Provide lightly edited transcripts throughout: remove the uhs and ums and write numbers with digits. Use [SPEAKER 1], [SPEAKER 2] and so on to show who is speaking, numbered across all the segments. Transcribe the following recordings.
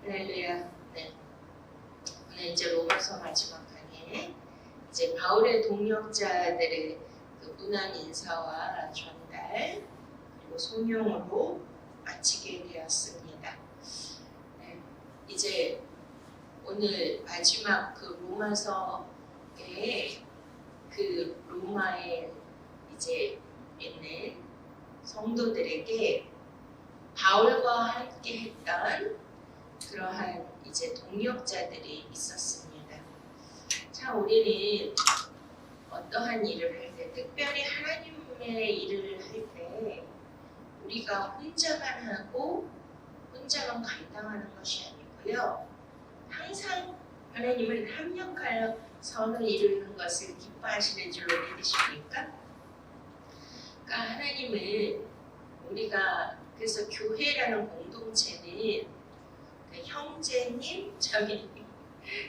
[SPEAKER 1] 할렐루야. 네. 오늘 이제 로마서 마지막 강의, 이제 바울의 동역자들의 그 문안 인사와 전달 그리고 소명으로 마치게 되었습니다. 네. 이제 오늘 마지막 그 로마서의 그 로마에 이제 있는 성도들에게 바울과 함께 했던 그러한 이제 동역자들이 있었습니다. 참 우리는 어떠한 일을 할 때, 특별히 하나님의 일을 할 때 우리가 혼자만 하고 혼자만 감당하는 것이 아니고요. 항상 하나님은 합력하여 선을 이루는 것을 기뻐하시는 줄로 믿으십니까? 그러니까 하나님은 우리가 그래서 교회라는 공동체는 형제님, 자매님.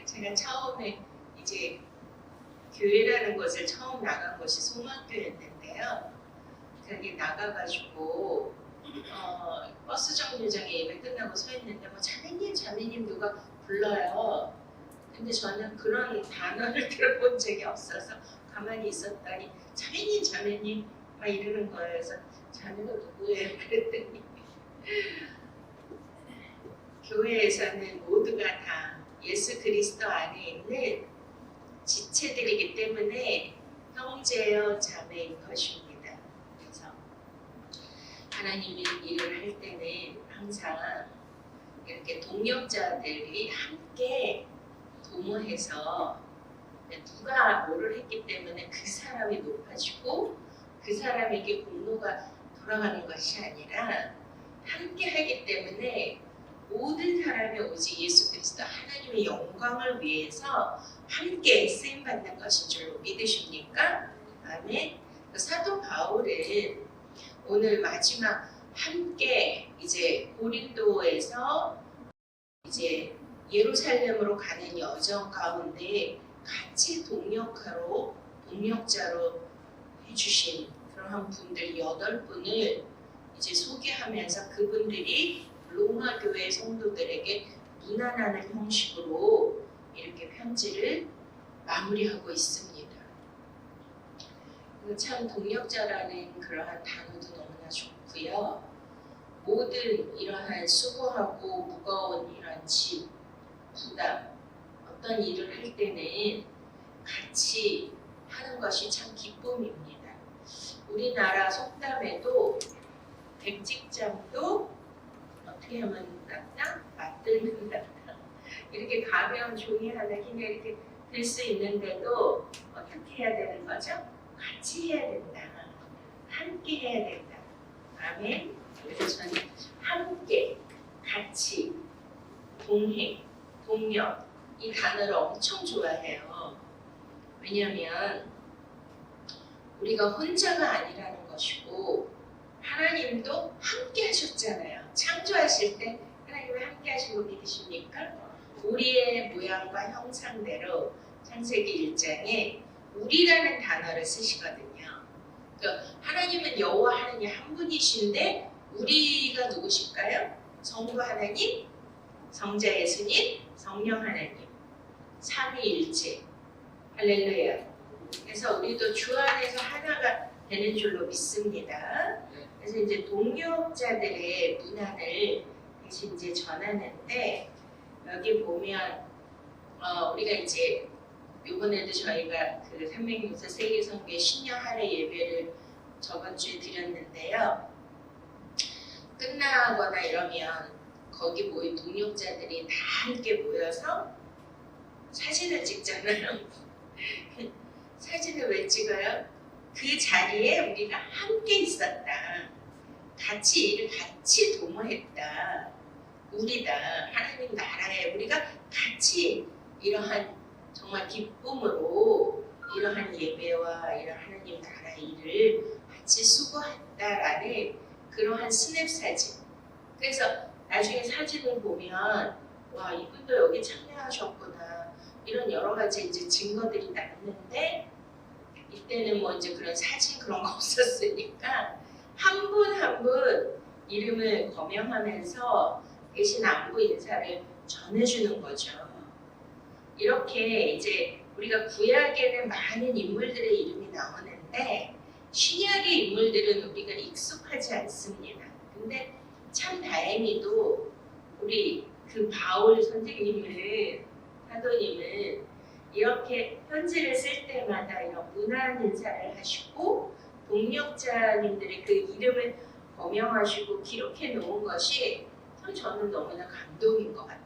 [SPEAKER 1] 제가 처음에 이제 교회라는 곳을 처음 나간 곳이 송악교였는데요. 거기 나가가지고 버스 정류장에 예배 끝나고 서 있는데 뭐 자매님 누가 불러요. 근데 저는 그런 단어를 들어본 적이 없어서 가만히 있었더니 자매님 막 이러는 거예요. 그래서 자매가 누구예요? 그랬더니 교회에서는 모두가 다 예수 그리스도 안에 있는 지체들이기 때문에 형제여 자매인 것입니다. 그래서 하나님이 일을 할 때는 항상 이렇게 동역자들이 함께 도모해서 누가 뭐를 했기 때문에 그 사람이 높아지고 그 사람에게 공로가 돌아가는 것이 아니라 함께 하기 때문에 모든 사람이 오직 예수 그리스도 하나님의 영광을 위해서 함께 쓰임받는 것인 줄 믿으십니까? 아멘. 사도 바울은 오늘 마지막 함께 이제 고린도에서 이제 예루살렘으로 가는 여정 가운데 같이 동역자로 해주신 그러한 분들 8분을 이제 소개하면서 그분들이 로마 교회 성도들에게 문안하는 형식으로 이렇게 편지를 마무리하고 있습니다. 참 동역자라는 그러한 단어도 너무나 좋고요. 모든 이러한 수고하고 무거운 이런 짐, 부담, 어떤 일을 할 때는 같이 하는 것이 참 기쁨입니다. 우리나라 속담에도 백직장도 어떻게 하면 낫다? 맞들면 낫다. 이렇게 가벼운 종이 하나 그냥 이렇게 들 수 있는데도 어떻게 해야 되는 거죠? 같이 해야 된다. 함께 해야 된다. 아멘. 그래서 저는 함께, 같이, 동행, 동역 이 단어를 엄청 좋아해요. 왜냐하면 우리가 혼자가 아니라는 것이고 하나님도 함께 하셨잖아요. 창조하실 때 하나님이 함께 하신 거 믿으십니까? 우리의 모양과 형상대로 창세기 1장에 우리라는 단어를 쓰시거든요. 그러니까 하나님은 여호와 하나님 한 분이신데 우리가 누구실까요? 성부 하나님, 성자 예수님, 성령 하나님 삼위일체. 할렐루야. 그래서 우리도 주 안에서 하나가 되는 줄로 믿습니다. 그래서 이제 동역자들의 문안을 대신 이제 전하는데 여기 보면 우리가 이제 이번에도 저희가 그 360 세계선교회 신년 할애 예배를 저번 주에 드렸는데요. 끝나거나 이러면 거기 모인 동역자들이 다 함께 모여서 사진을 찍잖아요. 사진을 왜 찍어요? 그 자리에 우리가 함께 있었다. 같이 일을 같이 도모했다. 우리다. 하나님 나라에 우리가 같이 이러한 정말 기쁨으로 이러한 예배와 이러한 하나님 나라의 일을 같이 수고했다라는 그러한 스냅 사진. 그래서 나중에 사진을 보면 와 이분도 여기 참여하셨구나. 이런 여러 가지 이제 증거들이 남는데 이때는 뭐 이제 그런 사진 그런 거 없었으니까 한 분 한 분 이름을 거명하면서 대신 안부 인사를 전해주는 거죠. 이렇게 이제 우리가 구약에는 많은 인물들의 이름이 나오는데 신약의 인물들은 우리가 익숙하지 않습니다. 근데 참 다행히도 우리 그 바울 선생님은 사도님은 이렇게 편지를 쓸 때마다 이런 문안 인사를 하시고 동력자님들의 그 이름을 거명하시고 기록해 놓은 것이 참 저는 너무나 감동인 것 같아요.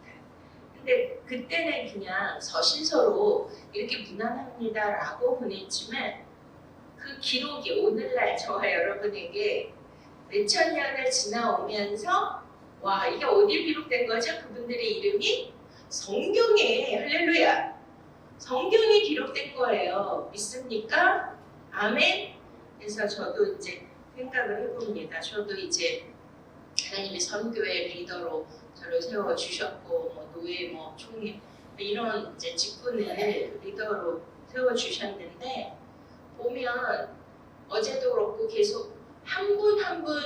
[SPEAKER 1] 근데 그때는 그냥 서신서로 이렇게 문안합니다라고 보냈지만 그 기록이 오늘날 저와 여러분에게 몇천 년을 지나오면서 와 이게 어디에 기록된 거죠? 그분들의 이름이 성경에 할렐루야 성경에 기록된 거예요. 믿습니까? 아멘. 그래서 저도 이제 생각을 해봅니다. 저도 이제 하나님의 선교회 리더로 저를 세워 주셨고 뭐 노예 뭐 총리 이런 이제 직분을 리더로 세워 주셨는데 보면 어제도 그렇고 계속 한 분 한 분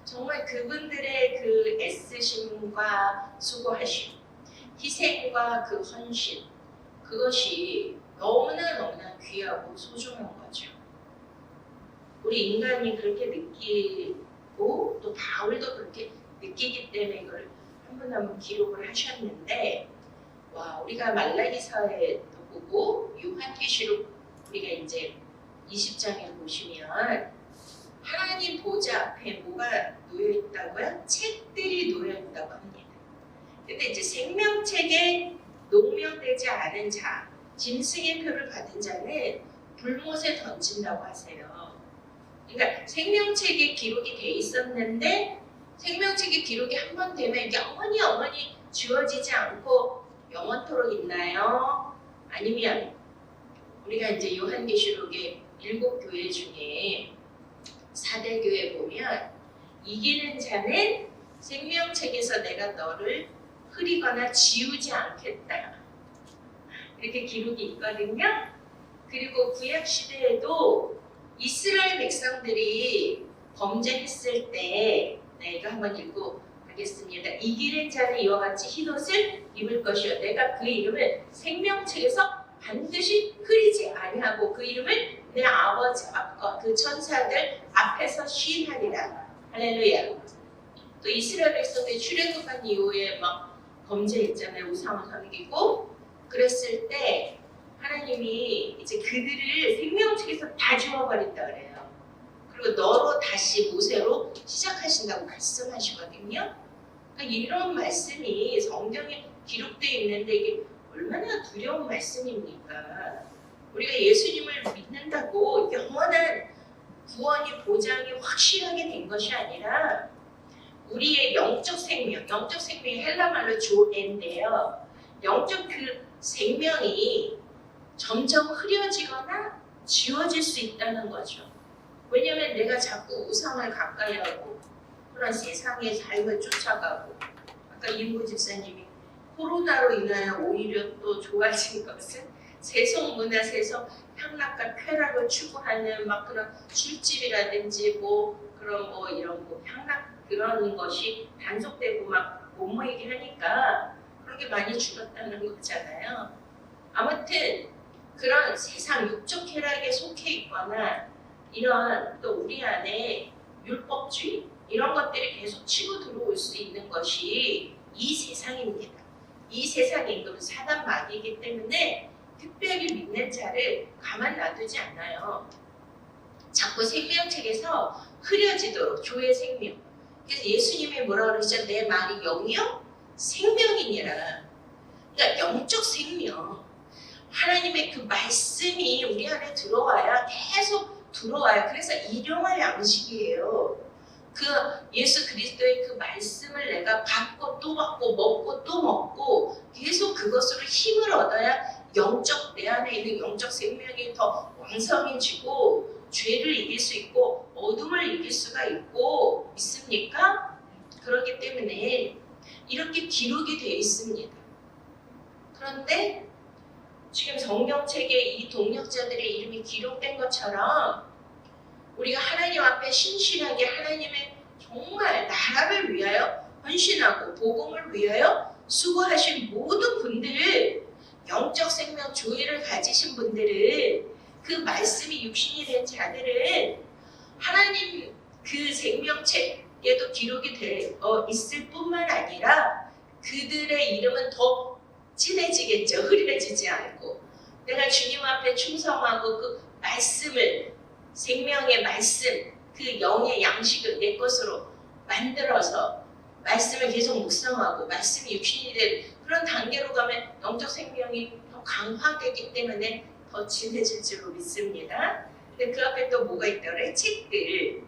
[SPEAKER 1] 정말 그분들의 그 애쓰심과 수고하심, 희생과 그 헌신 그것이 너무나 귀하고 소중한 거죠. 우리 인간이 그렇게 느끼고 또 바울도 그렇게 느끼기 때문에 이걸 한 분 한 분 기록을 하셨는데 와 우리가 말라기서에도 보고 요한계시록 우리가 이제 20장에 보시면 하나님 보좌 앞에 뭐가 놓여 있다고요? 책들이 놓여 있다고 합니다. 근데 이제 생명책에 농명되지 않은 자, 짐승의 표를 받은 자는 불못에 던진다고 하세요. 그러니까 생명책에 기록이 돼 있었는데 생명책에 기록이 한 번 되면 이게 영원히 지워지지 않고 영원토록 있나요? 아니면 우리가 이제 요한계시록의 7교회 중에 4대 교회 보면 이기는 자는 생명책에서 내가 너를 흐리거나 지우지 않겠다. 이렇게 기록이 있거든요. 그리고 구약 시대에도 이스라엘 백성들이 범죄했을 때 이거 한번 읽고 가겠습니다. 이기는 자는 이와 같이 흰옷을 입을 것이요 내가 그 이름을 생명책에서 반드시 흐리지 아니하고 그 이름을 내 아버지 앞과 그 천사들 앞에서 시인하리라. 할렐루야. 또 이스라엘 백성들이 출애굽한 이후에 막 범죄했잖아요. 우상을 섬기고 그랬을 때 하나님이 이제 그들을 생명책에서 다 지워버린다 그래요. 그리고 너로 다시 모세로 시작하신다고 말씀하시거든요. 그러니까 이런 말씀이 성경에 기록되어 있는데 이게 얼마나 두려운 말씀입니까? 우리가 예수님을 믿는다고 영원한 구원이 보장이 확실하게 된 것이 아니라 우리의 영적 생명이 헬라말로 조엔데요. 영적 그 생명이 점점 흐려지거나 지워질 수 있다는 거죠. 왜냐하면 내가 자꾸 우상을 가까이 하고 그런 세상의 삶을 쫓아가고 아까 이은구 집사님이 코로나로 인하여 오히려 또 좋아진 것은 세속문화, 세속 향락과 쾌락을 추구하는 막 그런 술집이라든지 뭐 그런 뭐 이런 뭐 향락 그런 것이 단속되고 막 못 모이게 하니까 그런 게 많이 줄었다는 거잖아요. 아무튼 그런 세상 육적 쾌락에 속해 있거나 이런 또 우리 안에 율법주의 이런 것들이 계속 치고 들어올 수 있는 것이 이 세상입니다. 이 세상의 임금은 사단 마귀이기 때문에 특별히 믿는 자를 가만 놔두지 않아요. 자꾸 생명책에서 흐려지도록 조의 생명. 그래서 예수님이 뭐라고 그러시죠? 내 말이 영이요 생명이니라. 그러니까 영적 생명. 하나님의 그 말씀이 우리 안에 들어와야 계속 들어와요. 그래서 일용할 양식이에요. 그 예수 그리스도의 그 말씀을 내가 받고 또 받고 먹고 또 먹고 계속 그것으로 힘을 얻어야 영적 내 안에 있는 영적 생명이 더 왕성해지고 죄를 이길 수 있고 어둠을 이길 수가 있고 믿습니까? 그렇기 때문에 이렇게 기록이 되어 있습니다. 그런데 지금 성경책에 이 동력자들의 이름이 기록된 것처럼 우리가 하나님 앞에 신실하게 하나님의 정말 나라를 위하여 헌신하고 복음을 위하여 수고하신 모든 분들, 영적 생명 조회를 가지신 분들은, 그 말씀이 육신이 된 자들은 하나님 그 생명책에도 기록이 되어 있을 뿐만 아니라 그들의 이름은 더 진해지겠죠. 흐려지지 않고. 내가 주님 앞에 충성하고 그 말씀을, 생명의 말씀, 그 영의 양식을 내 것으로 만들어서 말씀을 계속 묵상하고 말씀이 육신이 된 그런 단계로 가면 영적 생명이 더 강화되기 때문에 더 진해질 줄로 믿습니다. 근데 그 앞에 또 뭐가 있더래? 책들,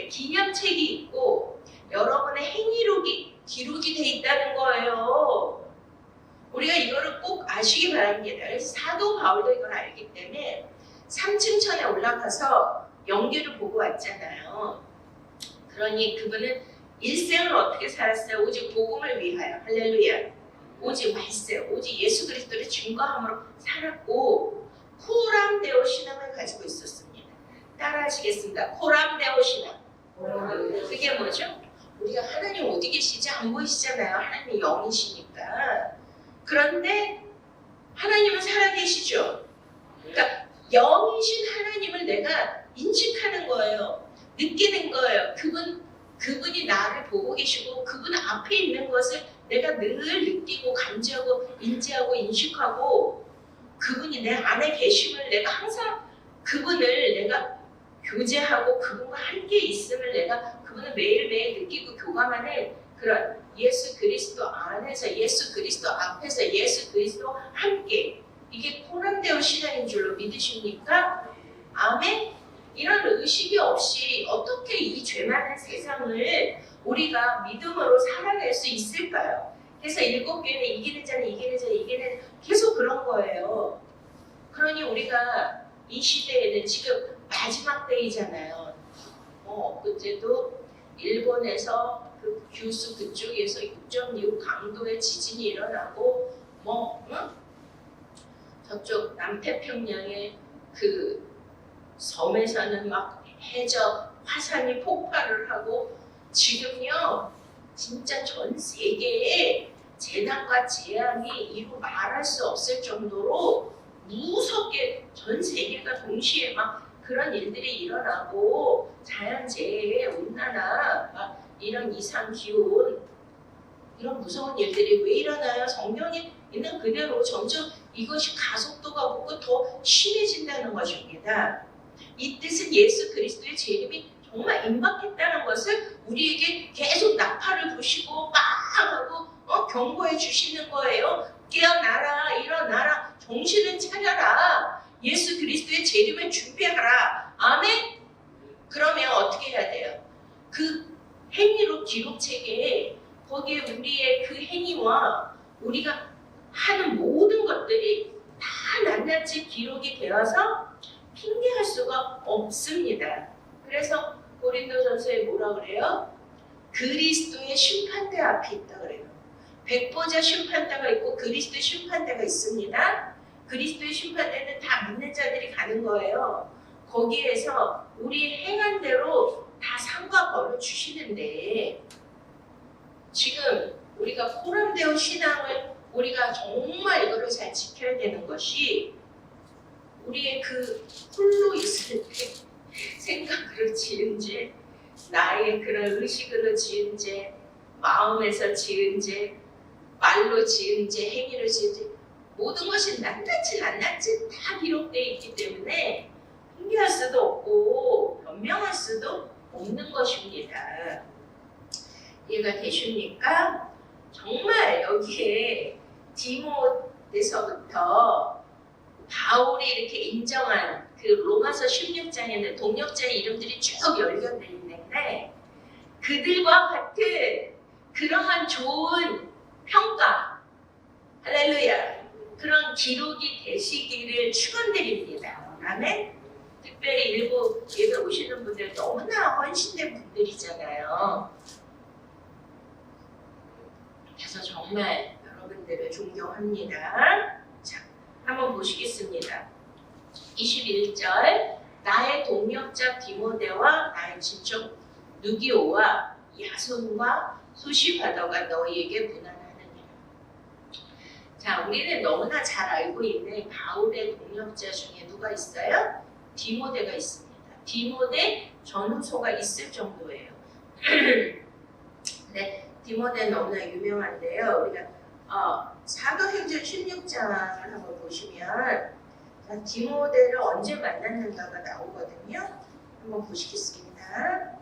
[SPEAKER 1] 기념책이 있고 여러분의 행위록이 기록이 돼 있다는 거예요. 우리가 이거를 꼭 아시기 바랍니다. 그래서 사도 바울도 이걸 알기 때문에 3층 천에 올라가서 영계를 보고 왔잖아요. 그러니 그분은 일생을 어떻게 살았어요? 오직 복음을 위하여. 할렐루야. 오직 말씀, 오직 예수 그리스도를 증거함으로 살았고 코람데오 신앙을 가지고 있었습니다. 따라하시겠습니다. 코람데오 신앙. 그게 뭐죠? 우리가 하나님 어디 계시지 안 보이시잖아요. 하나님이 영이시니까. 그런데 하나님은 살아계시죠. 그러니까 영이신 하나님을 내가 인식하는 거예요. 느끼는 거예요. 그분이 나를 보고 계시고 그분 앞에 있는 것을 내가 늘 느끼고 감지하고 인지하고 인식하고 그분이 내 안에 계심을 내가 항상 그분을 내가 교제하고 그분과 함께 있음을 내가 그분을 매일매일 느끼고 교감하는 그런 예수 그리스도 안에서 예수 그리스도 앞에서 예수 그리스도 함께 이게 코람데오 신앙인 줄로 믿으십니까? 아멘? 이런 의식이 없이 어떻게 이 죄 많은 세상을 우리가 믿음으로 살아낼 수 있을까요? 그래서 7교회는 이기는 자는 이기는 자 이기는 계속 그런 거예요. 그러니 우리가 이 시대에는 지금 마지막 때이잖아요. 그때도 일본에서 그 규슈 그쪽에서 6.6 강도의 지진이 일어나고 저쪽 남태평양의 그 섬에서는 막 해저 화산이 폭발을 하고 지금요 진짜 전 세계에 재난과 재앙이 이루 말할 수 없을 정도로 무섭게 전 세계가 동시에 막 그런 일들이 일어나고 자연재해, 온난화, 막 이런 이상기온 이런 무서운 일들이 왜 일어나요? 성경에 있는 그대로 점점 이것이 가속도가 오고 더 심해진다는 것입니다. 이 뜻은 예수 그리스도의 재림이 정말 임박했다는 것을 우리에게 계속 나팔을 부시고 막 하고 경고해 주시는 거예요. 깨어나라, 일어나라, 정신을 차려라. 예수 그리스도의 재림을 준비하라. 아멘? 그러면 어떻게 해야 돼요? 그 행위록 기록책에 거기에 우리의 그 행위와 우리가 하는 모든 것들이 다 낱낱이 기록이 되어서 핑계할 수가 없습니다. 그래서 고린도전서에 뭐라 그래요? 그리스도의 심판대 앞에 있다 그래요. 백보자 심판대가 있고 그리스도의 심판대가 있습니다. 그리스도의 심판대는 다 믿는 자들이 가는 거예요. 거기에서 우리 행한 대로 다 상과 벌을 주시는데 지금 우리가 코람데오 신앙을 우리가 정말 이거를 잘 지켜야 되는 것이 우리의 그 홀로 있을 때 생각으로 지은 죄, 나의 그런 의식으로 지은 죄, 마음에서 지은 죄, 말로 지은 죄, 행위로 지은 죄 모든 것이 낱낱이 다 기록되어 있기 때문에 핑계할 수도 없고 변명할 수도 없는 것입니다. 이해가 되십니까? 정말 여기에 디모데서부터 바울이 이렇게 인정한 그 로마서 16장에는 동역자의 이름들이 쭉 열겨져 있는데 그들과 같은 그러한 좋은 평가, 할렐루야, 그런 기록이 되시기를 축원드립니다. 아멘. 특별히 일부 예배 오시는 분들 너무나 헌신된 분들이잖아요. 그래서 정말 여러분들을 존경합니다. 자, 한번 보시겠습니다. 21절 나의 동역자 디모데와 나의 친척 누기오와 야손과 소시바더가 너희에게 문안하느니라. 자, 우리는 너무나 잘 알고 있는 바울의 동역자 중에 누가 있어요? 디모데가 있습니다. 디모데 전후소가 있을 정도예요. 네, 디모데 너무나 유명한데요. 우리가 사도행전 16장을 한번 보시면 디모데를 언제 만났는가가 나오거든요. 한번 보시겠습니다.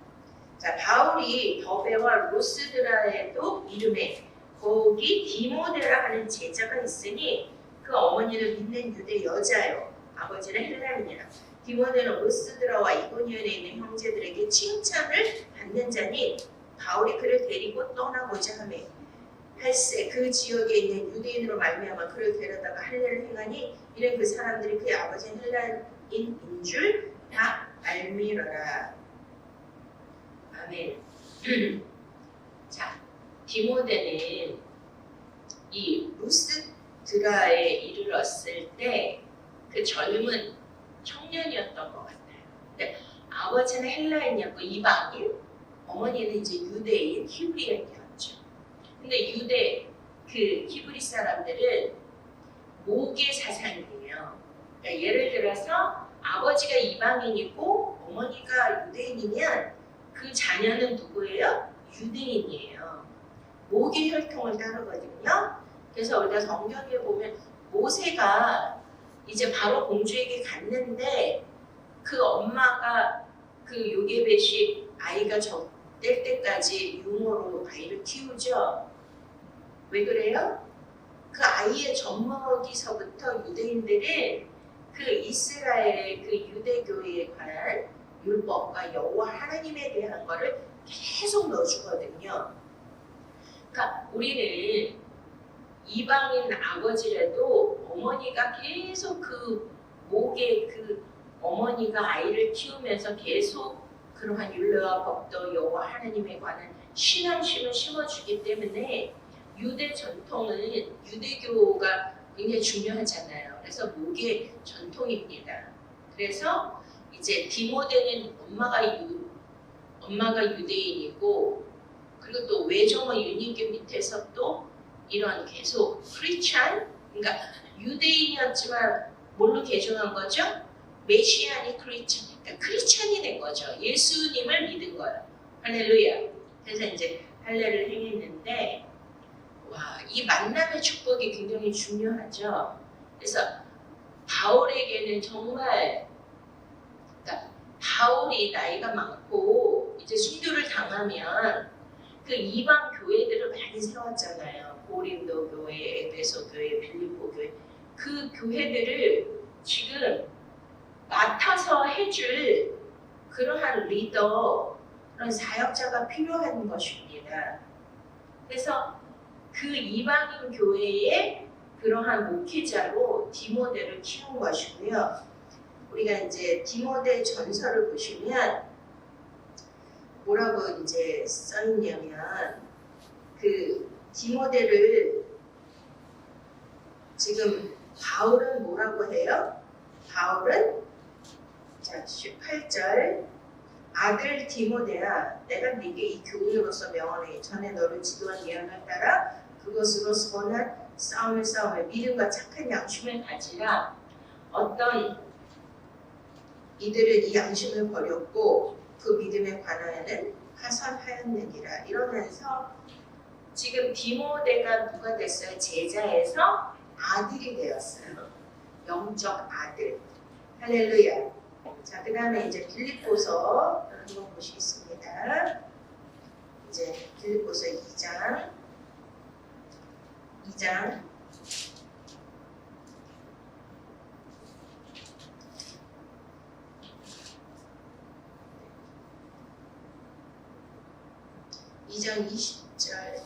[SPEAKER 1] 자, 바울이 더베와 로스드라에도 이름에 거기 디모데라 하는 제자가 있으니 그 어머니는 믿는 유대 여자요. 아버지는 헬라인이라. 디모데는 로스드라와 이고니온에 있는 형제들에게 칭찬을 받는 자니 바울이 그를 데리고 떠나고자 하며 할세 그 지역에 있는 유대인으로 말미암아 그를 데려다가 할례를 행하니 이는 그 사람들이 그의 아버지는 헬라인인 줄 다 알미러라. 아멘. 자, 디모데는 이 루스드라에 이르렀을 때 그 젊은 청년이었던 것 같아요. 근데 아버지는 헬라인이었고 이방인, 어머니는 이제 유대인, 히브리인이었죠. 근데 유대 그 히브리 사람들은 모계 사상이에요. 그러니까 예를 들어서 아버지가 이방인이고 어머니가 유대인이면 그 자녀는 누구예요? 유대인이에요. 모계 혈통을 따르거든요. 그래서 우리가 성경에 보면 모세가 이제 바로 공주에게 갔는데 그 엄마가 그 요게벳이 아이가 될 때까지 유모로 아이를 키우죠. 왜 그래요? 그 아이의 젖먹이서부터 유대인들은 그 이스라엘의 그 유대교회에 관한 율법과 여호와 하나님에 대한 거를 계속 넣어주거든요. 그러니까 우리는 이방인 아버지라도 어머니가 계속 그 목에 그 어머니가 아이를 키우면서 계속 그러한 율례와 법도 여호와 하나님에 관한 신앙심을 심어주기 때문에 유대 전통은 유대교가 굉장히 중요하잖아요. 그래서 목의 전통입니다. 그래서 이제 디모데는 엄마가 유대인이고 그리고 또 외조모 유니교 밑에서 또 이런 계속 크리스찬, 그러니까 유대인이었지만 뭘로 개종한 거죠? 메시아니 크리스찬, 그러니까 크리스찬이 된 거죠. 예수님을 믿은 거예요. 할렐루야. 그래서 이제 할례를 행했는데 와, 이 만남의 축복이 굉장히 중요하죠. 그래서 바울에게는 정말 그러니까 바울이 나이가 많고 이제 순교를 당하면 그 이방 교회들을 많이 세웠잖아요. 고린도 교회, 에베소 교회, 빌립보 교회. 그 교회들을 지금 맡아서 해줄 그러한 리더, 그런 사역자가 필요한 것입니다. 그래서 그 이방인 교회의 그러한 목회자로 디모데를 키운 것이고요. 우리가 이제 디모데 전서를 보시면 뭐라고 이제 써있냐면 그 디모데를 지금 바울은 뭐라고 해요? 바울은 자 18절 아들 디모데야 내가 네게 이 교훈으로서 명하노니 전에 너를 지도한 예언을 따라 그것으로 선한 싸움을 싸우며 믿음과 착한 양심을 가지라. 어떤 이들은 이 양심을 버렸고 그 믿음에 관하여는 파산하였느니라. 이러면서 지금 디모데가 누가 됐어요? 제자에서 아들이 되었어요. 영적 아들. 할렐루야. 자, 그 다음에 이제 빌립보서 한번 보시겠습니다. 이제 빌립보서 2장 (2장 20절)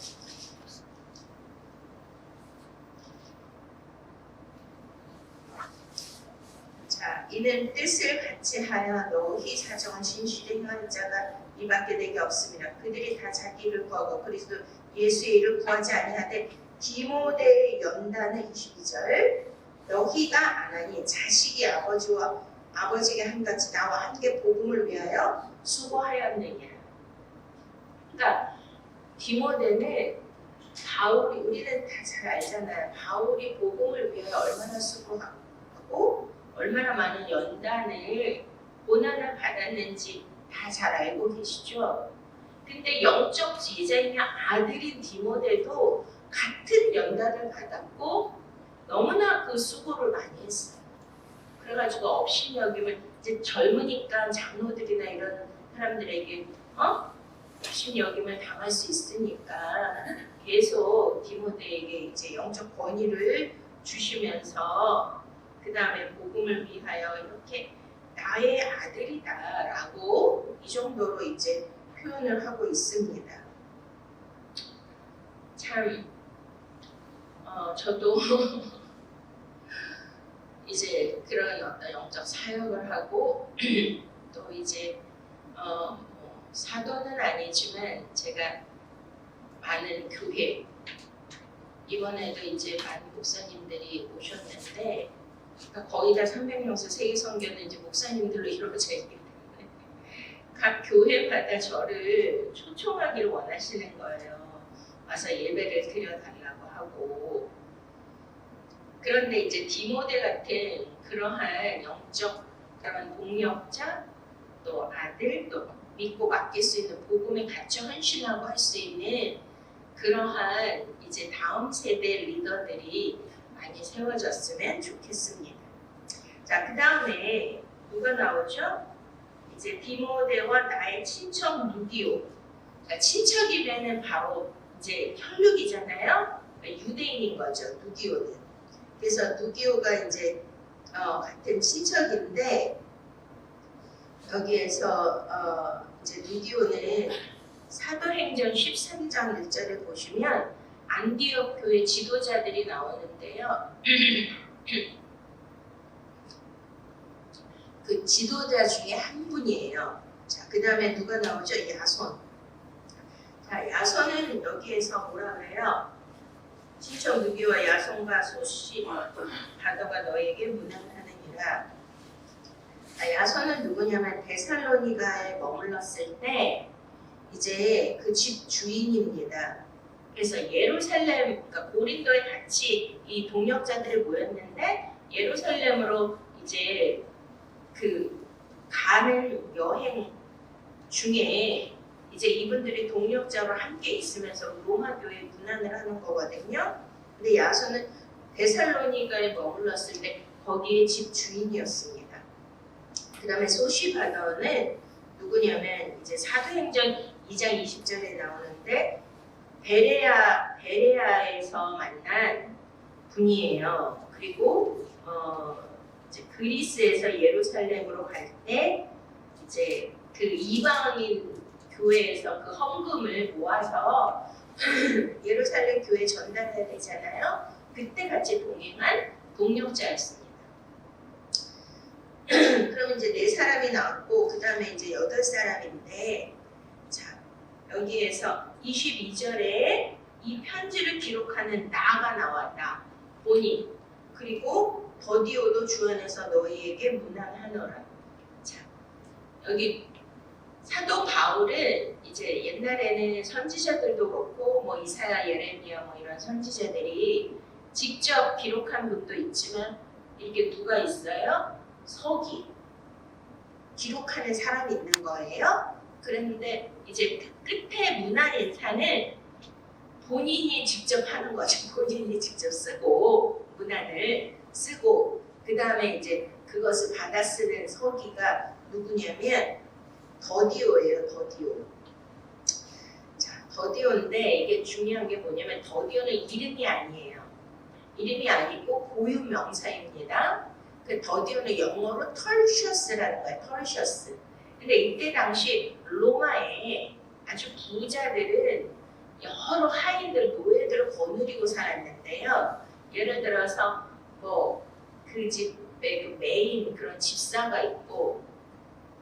[SPEAKER 1] 자, 이는 뜻을 같이 하여 너희 사정은 진실의 행하는 자가 이밖에 내게 없습니다. 그들이 다 자기 일을 구하고 그리스도 예수의 일을 구하지 아니하되 디모데의 연단은 22절 너희가 안 하니 자식이 아버지에게 한같이 나와 함께 복음을 위하여 수고하였느냐. 그러니까 디모데는 바울이 우리는 다 잘 알잖아요. 바울이 복음을 위하여 얼마나 수고하고 얼마나 많은 연단을 고난을 받았는지 다 잘 알고 계시죠? 근데 영적 제자이며 아들인 디모데도 같은 연단을 받았고 너무나 그 수고를 많이 했어요. 그래가지고 업신여김을 이제 젊으니까 장로들이나 이런 사람들에게 업신여김을 당할 수 있으니까 계속 디모데에게 이제 영적 권위를 주시면서 그 다음에 복음을 위하여 이렇게 나의 아들이다라고 이 정도로 이제 표현을 하고 있습니다. 참 저도 이제 그런 어떤 영적 사역을 하고 또 이제 사도는 아니지만 제가 많은 교회 이번에도 이제 많은 목사님들이 오셨는데 그러니까 거의 다 300명수 세계선교는 이제 목사님들로 이루어져 있기 때문에 각 교회마다 저를 초청하기를 원하시는 거예요. 와서 예배를 드려달라고 하고 그런데 이제 디모데 같은 그러한 영적 그런 동력자 또 아들 또 믿고 맡길 수 있는 복음에 같이 헌신하고 할 수 있는 그러한 이제 다음 세대 리더들이 많이 세워졌으면 좋겠습니다. 자, 그 다음에 누가 나오죠? 이제 디모데와 나의 친척 누기오. 자, 친척이면은 바로 이제 혈육이잖아요. 유대인인 거죠, 누기오는. 그래서 누기오가 이제 같은 친척인데 여기에서 이제 누기오는 사도행전 13장 1절을 보시면 안디옥 교회 지도자들이 나오는데요. 그 지도자 중에 한 분이에요. 자, 그 다음에 누가 나오죠? 야손. 자, 야손은 여기에서 뭐라 그래요? 친척 누기와 야손과 소시 바더가 너에게 문안하느니라. 야손은 누구냐면 데살로니가에 머물렀을 때 이제 그 집 주인입니다. 그래서 예루살렘, 그러니까 고린도에 같이 이 동역자들이 모였는데 예루살렘으로 이제 그 가는 여행 중에 이제 이분들이 동역자로 함께 있으면서 로마 교회에 문안을 하는 거거든요. 근데 야손은 데살로니가에 머물렀을 때 거기에 집 주인이었습니다. 그 다음에 소시바더는 누구냐면 이제 사도행전 2장 20절에 나오는데 베레아에서 만난 분이에요. 그리고 이제 그리스에서 예루살렘으로 갈 때 이제 그 이방인 교회에서 그 헌금을 모아서 예루살렘 교회에 전달해야 되잖아요. 그때 같이 동행한 동역자였습니다. 그럼 이제 4사람이 나왔고 그 다음에 이제 8사람인데 자 여기에서 22절에 이 편지를 기록하는 나가 나왔다. 본인 그리고 더디오도 주 안에서 너희에게 문안하노라. 자 여기 사도 바울은 이제 옛날에는 선지자들도 그렇고 뭐 이사야, 예레미야 뭐 이런 선지자들이 직접 기록한 분도 있지만 이게 누가 있어요? 서기 기록하는 사람이 있는 거예요. 그런데 이제 끝에 문안 인사는 본인이 직접 하는 거죠. 본인이 직접 쓰고 문안을 쓰고 그 다음에 이제 그것을 받아 쓰는 서기가 누구냐면 더디오예요. 더디오. 자, 더디오인데 이게 중요한 게 뭐냐면 더디오는 이름이 아니에요. 이름이 아니고 고유 명사입니다. 그 더디오는 영어로 털셔스라는 거예요. 털셔스. 근데 이때 당시 로마에 아주 부자들은 여러 하인들, 노예들을 거느리고 살았는데요. 예를 들어서 뭐 그 집에 그 메인 그런 집사가 있고,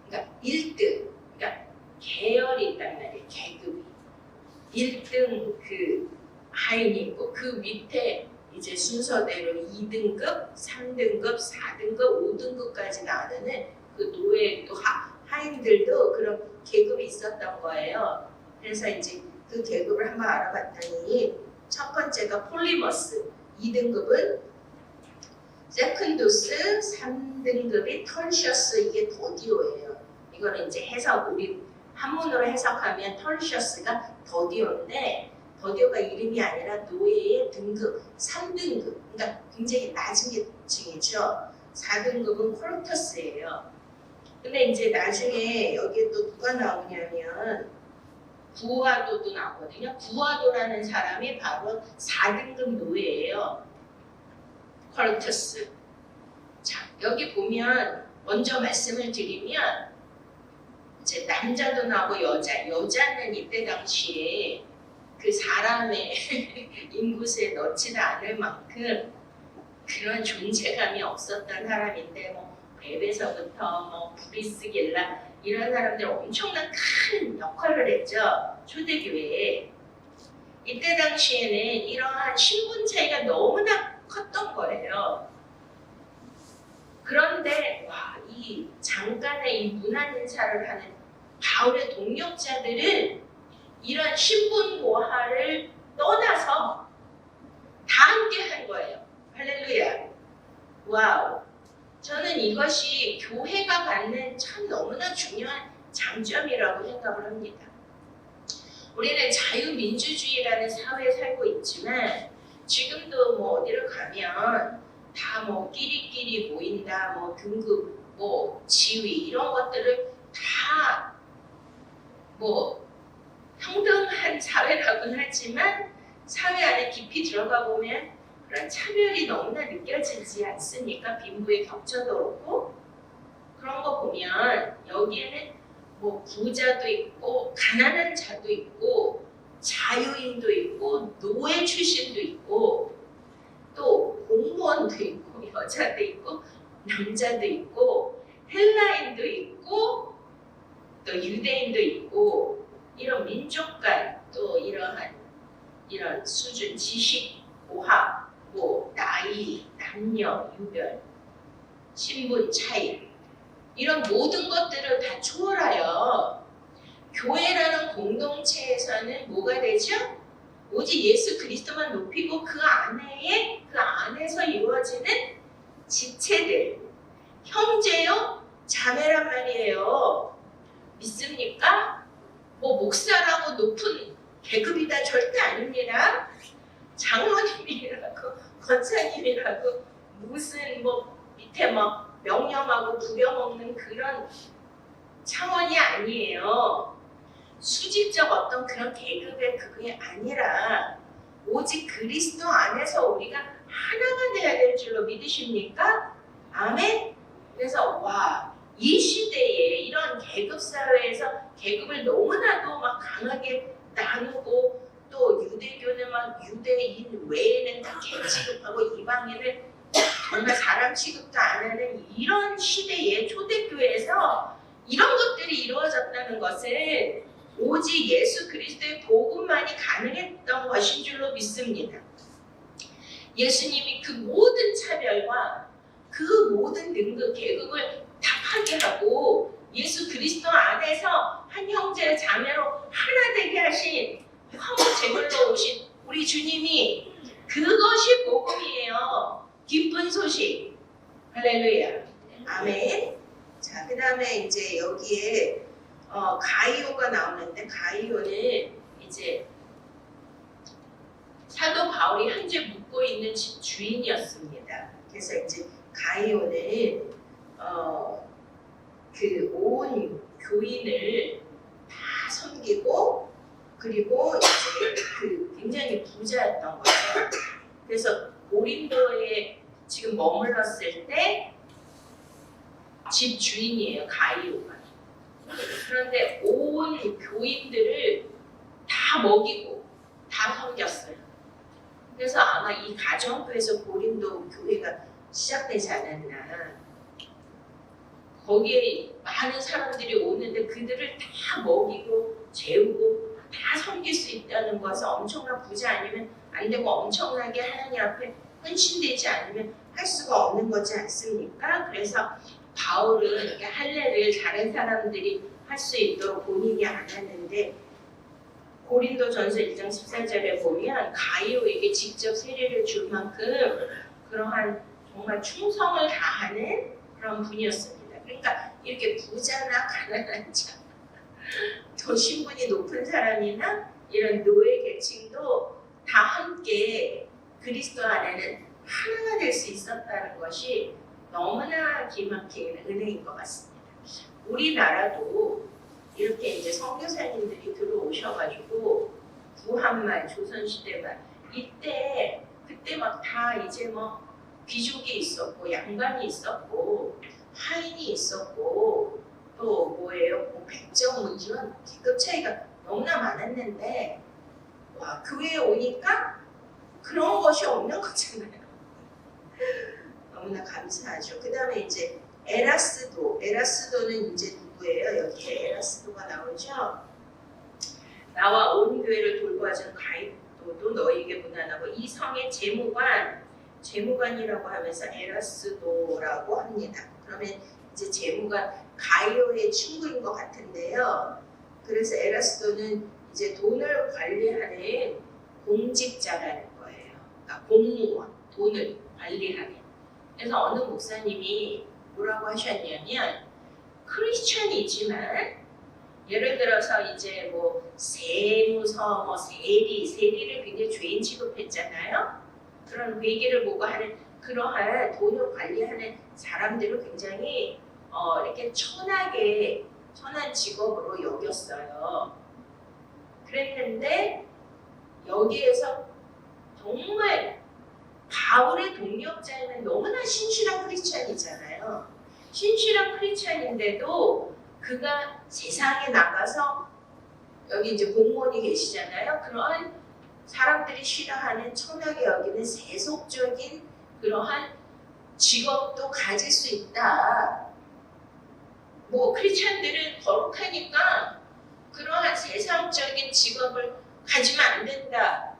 [SPEAKER 1] 그러니까 1등, 그러니까 계열이 있단 말이에요. 계급이 1등 그 하인이 있고 그 밑에 이제 순서대로 2등급, 3등급, 4등급, 5등급까지 나오는 그 노예 또 하인들도 그런 계급이 있었던 거예요. 그래서 이제 그 계급을 한번 알아봤더니 첫 번째가 폴리머스, 2등급은 세컨도스, 3등급이 털셔스, 이게 더디오예요. 이거는 이제 해석, 우리 한문으로 해석하면 털셔스가 더디오인데, 더디오가 이름이 아니라 노예의 등급, 3등급, 그러니까 굉장히 낮은 계층이죠. 4등급은 콜터스예요. 근데 이제 나중에 여기에 또 누가 나오냐면 구아도도 나오거든요. 구아도라는 사람이 바로 4등급 노예예요. 콜터스. 자, 여기 보면 먼저 말씀을 드리면 이제 남자도 나오고 여자는 이때 당시에 그 사람의 인구수에 넣지도 않을 만큼 그런 존재감이 없었던 사람인데 뭐 베베서부터 뭐 브리스길라 이런 사람들 엄청난 큰 역할을 했죠. 초대교회에. 이때 당시에는 이러한 신분 차이가 너무나 컸던 거예요. 그런데 이 잠깐의 이 문안 인사를 하는 바울의 동역자들은 이런 신분 고하를 떠나서 다 함께 한 거예요. 할렐루야. 와우. 저는 이것이 교회가 갖는 참 너무나 중요한 장점이라고 생각을 합니다. 우리는 자유민주주의라는 사회에 살고 있지만 지금도 뭐 어디를 가면 다 뭐 끼리끼리 모인다, 뭐 등급, 뭐 지위 이런 것들을 다 뭐 평등한 사회라고는 하지만 사회 안에 깊이 들어가 보면 그런 차별이 너무나 느껴지지 않습니까? 빈부의 격차도 그렇고 그런 거 보면 여기에는 뭐 부자도 있고 가난한 자도 있고 자유인도 있고 노예 출신도 있고 또 공무원도 있고 여자도 있고 남자도 있고 헬라인도 있고 또 유대인도 있고 이런 민족 간 또 이런 수준 지식 고학 뭐 나이 남녀 유별 신분 차이 이런 모든 것들을 다 초월하여 교회라는 공동체에서는 뭐가 되죠? 오직 예수 그리스도만 높이고 그 안에서 이루어지는 지체들 형제요 자매란 말이에요. 믿습니까? 뭐 목사라고 높은 계급이다 절대 아닙니다. 장로님이라고 권사님이라고 무슨 뭐 밑에 막 명령하고 부려먹는 그런 차원이 아니에요. 수직적 어떤 그런 계급의 그게 아니라 오직 그리스도 안에서 우리가 하나가 돼야 될 줄로 믿으십니까? 아멘? 그래서 이 시대에 이런 계급 사회에서 계급을 너무나도 막 강하게 나누고 또 유대교는 막 유대인 외에는 다 개취급하고 이방인을 정말 사람 취급도 안 하는 이런 시대에 초대교회에서 이런 것들이 이루어졌다는 것은 오직 예수 그리스도의 복음만이 가능했던 것인 줄로 믿습니다. 예수님이 그 모든 차별과 그 모든 등급 계급을 다 파괴하고 예수 그리스도 안에서 한 형제 자매로 하나 되게 하신 화목 제물로 오신 우리 주님이 그것이 복음이에요. 기쁜 소식. 할렐루야. 아멘. 자, 그 다음에 이제 여기에 가이오가 나오는데 가이오는 이제 사도 바울이 현재 묵고 있는 집 주인이었습니다. 그래서 이제 가이오는 그 온 교인을 다 섬기고 그리고 이제 그 굉장히 부자였던 거죠. 그래서 고린도에 지금 머물렀을 때 집 주인이에요, 가이오가. 그런데 온 교인들을 다 먹이고 다 섬겼어요. 그래서 아마 이 가정교에서 고린도 교회가 시작되지 않았나. 거기에 많은 사람들이 오는데 그들을 다 먹이고 재우고 다 섬길 수 있다는 것은 엄청난 부자 아니면 안 되고 엄청나게 하나님 앞에 헌신되지 않으면 할 수가 없는 거지 않습니까? 그래서 바울은 이렇게 할례를 다른 사람들이 할 수 있도록 본인이 안 하는데 고린도전서 1장 14절에 보면 가이오에게 직접 세례를 줄 만큼 그러한 정말 충성을 다하는 그런 분이었습니다. 그러니까 이렇게 부자나 가난한 자, 더 신분이 높은 사람이나 이런 노예 계층도 다 함께 그리스도 안에는 하나가 될 수 있었다는 것이 너무나 기막힌 은혜인 것 같습니다. 우리나라도 이렇게 이제 선교사님들이 들어오셔가지고 구한말, 조선시대말 이때 그때 막 다 이제 뭐 귀족이 있었고 양반이 있었고 하인이 있었고 또 뭐예요? 뭐 백정, 문지원 계급 차이가 너무나 많았는데 와 교회에 오니까 그런 것이 없는 거잖아요. 너무나 감사하죠. 그 다음에 이제 에라스도는 이제 누구예요? 여기에 에라스도가 나오죠. 나와 온 교회를 돌보아주는 가이도도 너희에게 무난하고 이 성의 재무관이라고 하면서 에라스도라고 합니다. 그러면 이제 재무관 가이오의 친구인 것 같은데요. 그래서 에라스도는 이제 돈을 관리하는 공직자라는 거예요. 그러니까 공무원, 돈을 관리하는. 그래서 어느 목사님이 뭐라고 하셨냐면 크리스천이지만 예를 들어서 이제 뭐 세무서, 뭐 세리를 굉장히 죄인 취급했잖아요. 그런 회계를 보고 하는 그러한 돈을 관리하는 사람들을 굉장히 이렇게 천한 직업으로 여겼어요. 그랬는데 여기에서 정말 바울의 동력자는 너무나 신실한 크리스찬이잖아요. 신실한 크리스찬인데도 그가 세상에 나가서 여기 이제 공무원이 계시잖아요. 그러한 사람들이 싫어하는 천하게 여기는 세속적인 그러한 직업도 가질 수 있다. 뭐 크리스찬들은 거룩하니까 그러한 세상적인 직업을 가지면 안 된다.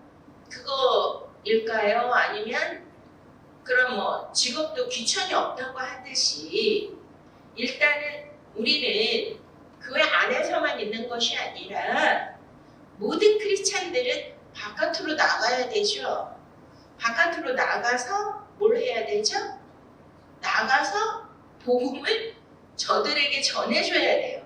[SPEAKER 1] 그거일까요? 아니면 그런 뭐 직업도 귀천이 없다고 하듯이 일단은 우리는 교회 안에서만 있는 것이 아니라 모든 크리스찬들은 바깥으로 나가야 되죠. 바깥으로 나가서 뭘 해야 되죠? 나가서 복음을 저들에게 전해줘야 돼요.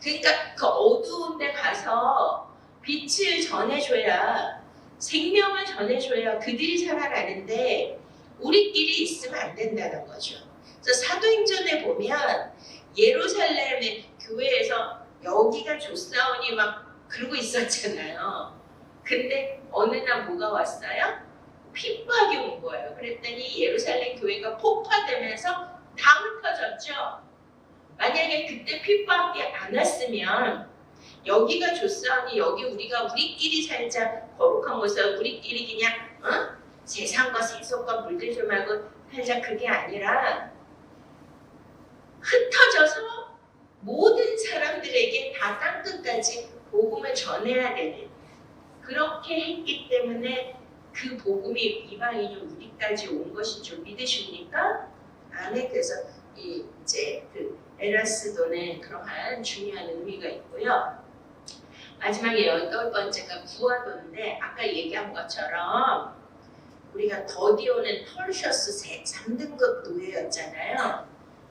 [SPEAKER 1] 그러니까 그 어두운 데 가서 빛을 전해줘야 생명을 전해줘야 그들이 살아나는데 우리끼리 있으면 안 된다는 거죠. 그래서 사도행전에 보면 예루살렘의 교회에서 여기가 좋사오니 막 그러고 있었잖아요. 근데 어느 날 뭐가 왔어요? 핍박이 온 거예요. 그랬더니 예루살렘 교회가 폭파되면서 다 흩어졌죠. 만약에 그때 핍박이 안 왔으면 여기가 좋사오니 여기 우리가 우리끼리 살자 거룩한 곳에서 우리끼리 그냥 세상과 세속과 물들지 말고 살자 그게 아니라 흩어져서 모든 사람들에게 다 땅끝까지 복음을 전해야 되는 그렇게 했기 때문에 그 복음이 이방인이 우리까지 온 것인 줄 믿으십니까? 아멘. 그래서 이제 그 에라스도는 그러한 중요한 의미가 있고요. 마지막에 8번째가 구아도인데 아까 얘기한 것처럼 우리가 더디오는 털셔스 3등급 노예였잖아요.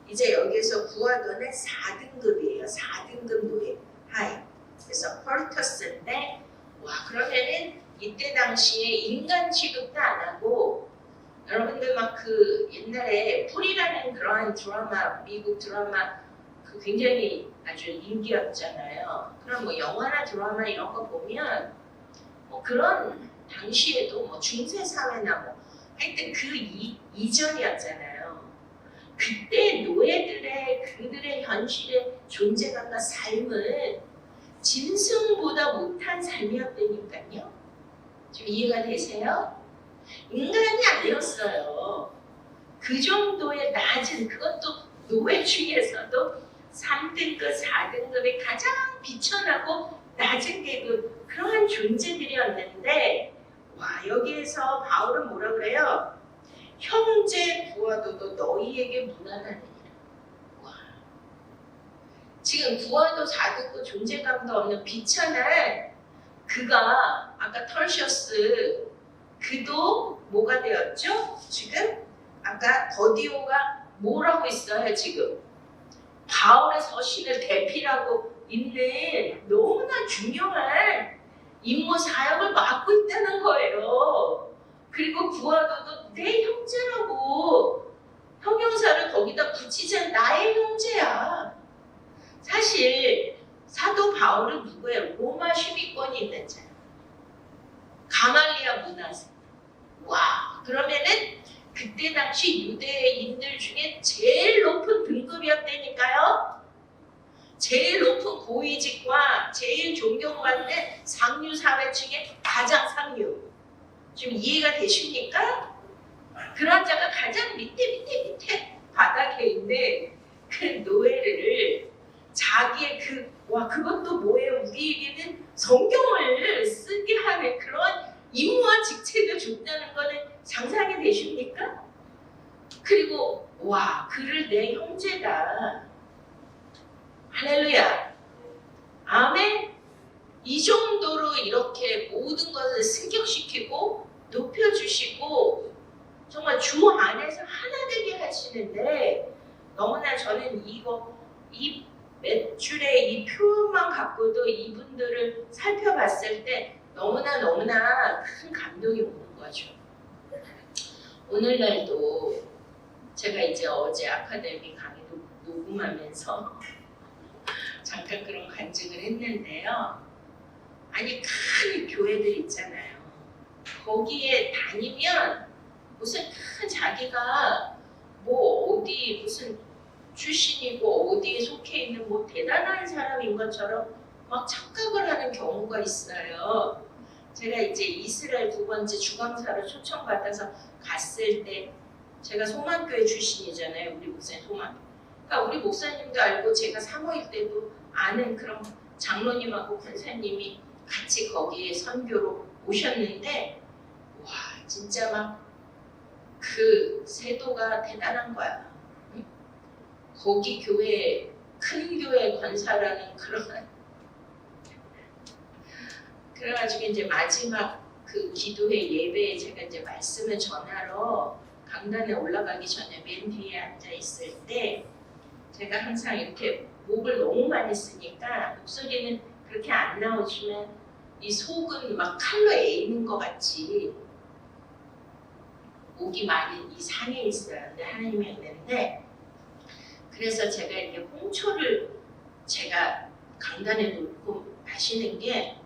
[SPEAKER 1] 이제 여기에서 구아도는 4등급이에요. 4등급 노예 하이. 그래서 펄터스인데 와 그러면은 이때 당시에 인간 취급도 안 하고 여러분들 막 그 옛날에 풀이라는 그러한 드라마 미국 드라마 그 굉장히 아주 인기였잖아요. 그럼 뭐 영화나 드라마 이런 거 보면 뭐 그런 당시에도 뭐 중세 사회나 뭐 하여튼 그 이전이었잖아요. 그때 노예들의 그들의 현실의 존재감과 삶은 짐승보다 못한 삶이었다니까요. 좀 이해가 되세요? 인간이 아니었어요. 그 정도의 낮은 그것도 노예 중에서도 3등급, 4등급의 가장 비천하고 낮은 계급 그러한 존재들이었는데 와 여기에서 바울은 뭐라 그래요? 형제 구아도도 너희에게 무난하니라. 와 지금 구아도 4등급 존재감도 없는 비천한 그가 아까 털셔스 그도 뭐가 되었죠? 지금 아까 더디오가 뭐라고 있어요 지금? 바울의 서신을 대필하고 있는 너무나 중요한 임무 사역을 맡고 있다는 거예요. 그리고 구하도도 내 형제라고 형용사를 거기다 붙이자 나의 형제야. 사실 사도 바울은 누구예요? 로마 시민권이 있는 자예요. 가말리아 문화세. 와, 그러면은 그때 당시 유대인들 중에 제일 높은 등급이었다니까요. 제일 높은 고위직과 제일 존경받는 상류 사회층의 가장 상류. 지금 이해가 되십니까? 그런 자가 가장 밑에 바닥에 있는 그 노예를 자기의 그것도 뭐예요? 우리에게는 성경을 쓰게 하는 그런 임무와 직책을 줬다는 거는 상상이 되십니까? 그리고 그를 내 형제다. 할렐루야. 아멘. 이 정도로 이렇게 모든 것을 승격시키고 높여주시고 정말 주 안에서 하나 되게 하시는데 너무나 저는 이 몇 줄의 이 표현만 갖고도 이분들을 살펴봤을 때 너무나 큰 감동이 오는 거죠. 오늘날도 제가 이제 어제 아카데미 강의 녹음하면서 잠깐 그런 간증을 했는데요. 아니 큰 교회들 있잖아요. 거기에 다니면 무슨 큰 자기가 뭐 어디 무슨 출신이고 어디에 속해 있는 뭐 대단한 사람인 것처럼 막 착각을 하는 경우가 있어요. 제가 이제 이스라엘 2번째 주강사로 초청받아서 갔을 때 제가 소망교회 출신이잖아요. 우리 목사님 소망. 그러니까 우리 목사님도 알고 제가 사모일 때도 아는 그런 장로님하고 권사님이 같이 거기에 선교로 오셨는데 와 진짜 막 그 세도가 대단한 거야. 거기 교회 큰 교회 권사라는 그래가지고 이제 마지막 그 기도회 예배에 제가 이제 말씀을 전하러 강단에 올라가기 전에 맨 뒤에 앉아 있을 때 제가 항상 이렇게 목을 너무 많이 쓰니까 목소리는 그렇게 안 나오지만 이 속은 막 칼로 에이는 것 같이 목이 많이 이 상해 있어요. 근데 하나님이 있는데 그래서 제가 이렇게 홍초를 제가 강단에 놓고 마시는 게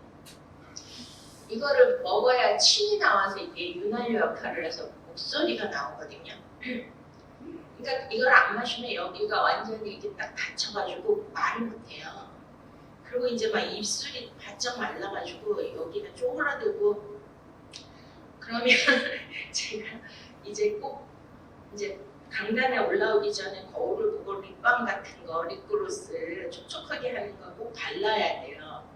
[SPEAKER 1] 이거를 먹어야 침이 나와서 이게 윤활유 역할을 해서 목소리가 나오거든요. 그러니까 이걸 안 마시면 여기가 완전히 이렇게 딱 닫혀가지고 말을 못해요. 그리고 이제 막 입술이 바짝 말라가지고 여기가 쪼그라들고 그러면 제가 이제 꼭 이제 강단에 올라오기 전에 거울을 보고 립밤 같은 거, 립글로스 촉촉하게 하는 거 꼭 발라야 돼요.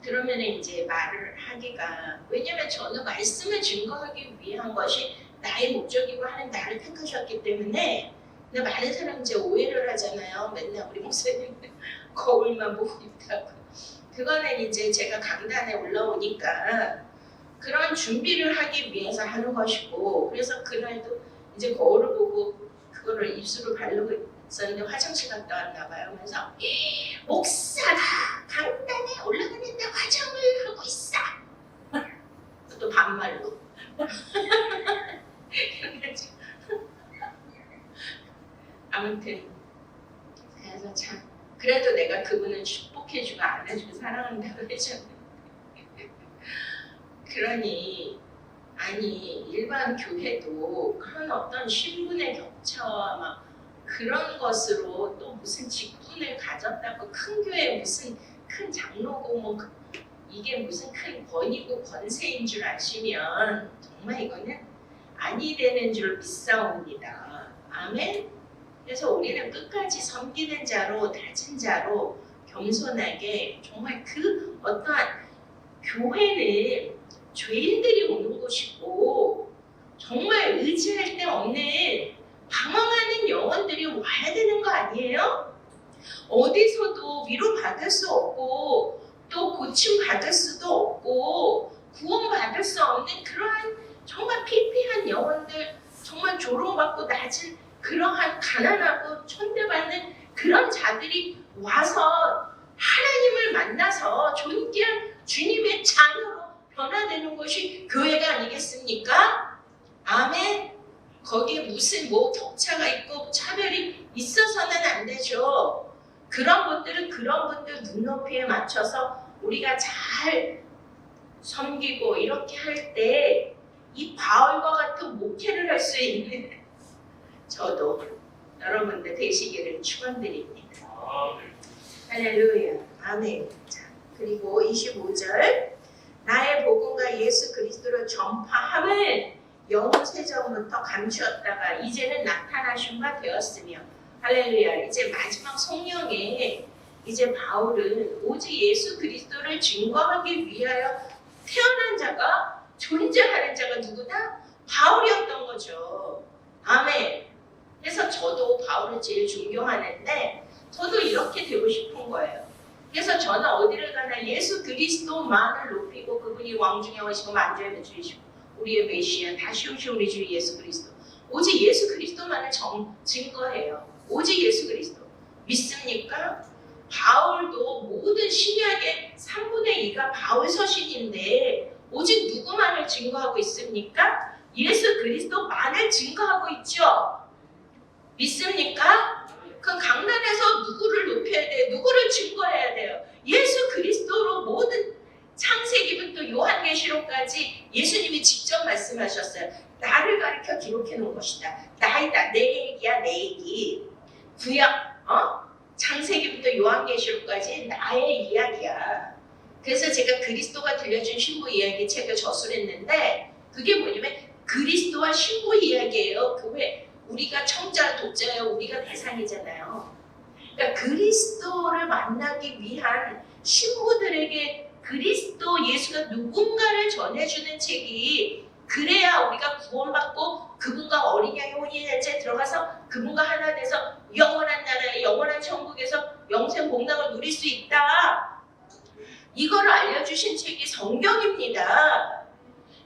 [SPEAKER 1] 그러면 이제 말을 하기가 왜냐면 저는 말씀을 증거하기 위한 것이 나의 목적이고 하는 나를 택하셨기 때문에 근데 많은 사람 이제 오해를 하잖아요. 맨날 우리 목사님 거울만 보고 있다고. 그거는 이제 제가 강단에 올라오니까 그런 준비를 하기 위해서 하는 것이고 그래서 그날도 이제 거울을 보고 그거를 입술을 바르고 있었는데 화장실 갔다 왔나 봐요. 그래서 목사가 강단에 올라가는데 화장을 하고 있어. 또 반말로. 아무튼 그래서 참 그래도 내가 그분을 축복해주고 안아주고 사랑한다고 해줬는데 그러니 아니 일반 교회도 그런 어떤 신분의 격차와 막 그런 것으로 또 무슨 직분을 가졌다고 큰 교회 무슨 큰 장로고 뭐 이게 무슨 큰 권위고 권세인 줄 아시면 정말 이거는 아니 되는 줄 믿사옵니다. 아멘. 그래서 우리는 끝까지 섬기는 자로 다진 자로 겸손하게 정말 그 어떠한 교회는 죄인들이 오는 곳이고 정말 의지할 데 없는 방황하는 영혼들이 와야 되는 거 아니에요? 어디서도 위로받을 수 없고 또 고침 받을 수도 없고 받을 수 없는 그러한 정말 피폐한 영혼들, 정말 조롱받고 낮은 그러한 가난하고 천대받는 그런 자들이 와서 하나님을 만나서 존귀한 주님의 자녀로 변화되는 것이 교회가 아니겠습니까? 아멘. 거기에 무슨 뭐 격차가 있고 차별이 있어서는 안 되죠. 그런 것들은 그런 분들 눈높이에 맞춰서 우리가 잘 섬기고 이렇게 할 때 이 바울과 같은 목회를 할 수 있는 저도 여러분들 되시기를 축원드립니다. 할렐루야. 아멘. 자, 그리고 25절 나의 복음과 예수 그리스도를 전파함을 영세전부터 감추었다가 이제는 나타나신 바 되었으며 할렐루야. 이제 마지막 성령에 이제 바울은 오직 예수 그리스도를 증거하기 위하여 태어난 자가 존재하는 자가 누구다? 바울이었던 거죠. 아멘. 그래서 저도 바울을 제일 존경하는데 저도 이렇게 되고 싶은 거예요. 그래서 저는 어디를 가나 예수 그리스도만을 높이고 그분이 왕중에 오시고 만주의 주이시고 우리의 메시아 다시 오신 우리 주 예수 그리스도 오직 예수 그리스도만을 증거해요. 오직 예수 그리스도 믿습니까? 바울도 모든 신약의 3분의 2가 바울 서신인데 오직 누구만을 증거하고 있습니까? 예수 그리스도만을 증거하고 있죠. 믿습니까? 그 강단에서 누구를 높여야 돼요? 누구를 증거해야 돼요? 예수 그리스도로 모든 창세기부터 요한계시록까지 예수님이 직접 말씀하셨어요. 나를 가리켜 기록해 놓은 것이다. 나이다. 내 얘기야, 내 얘기. 구약, 창세기부터 요한계시록까지 나의 이야기야. 그래서 제가 그리스도가 들려준 신부 이야기 책을 저술했는데 그게 뭐냐면 그리스도와 신부 이야기예요. 그왜 우리가 청자, 독자예요. 우리가 대상이잖아요. 그러니까 그리스도를 만나기 위한 신부들에게 그리스도 예수가 누군가를 전해주는 책이 그래야 우리가 구원받고 그분과 어린 양의 혼인일체에 들어가서 그분과 하나 돼서 영원한 나라에 영원한 천국에서 영생 복락을 누릴 수 있다. 이거를 알려주신 책이 성경입니다.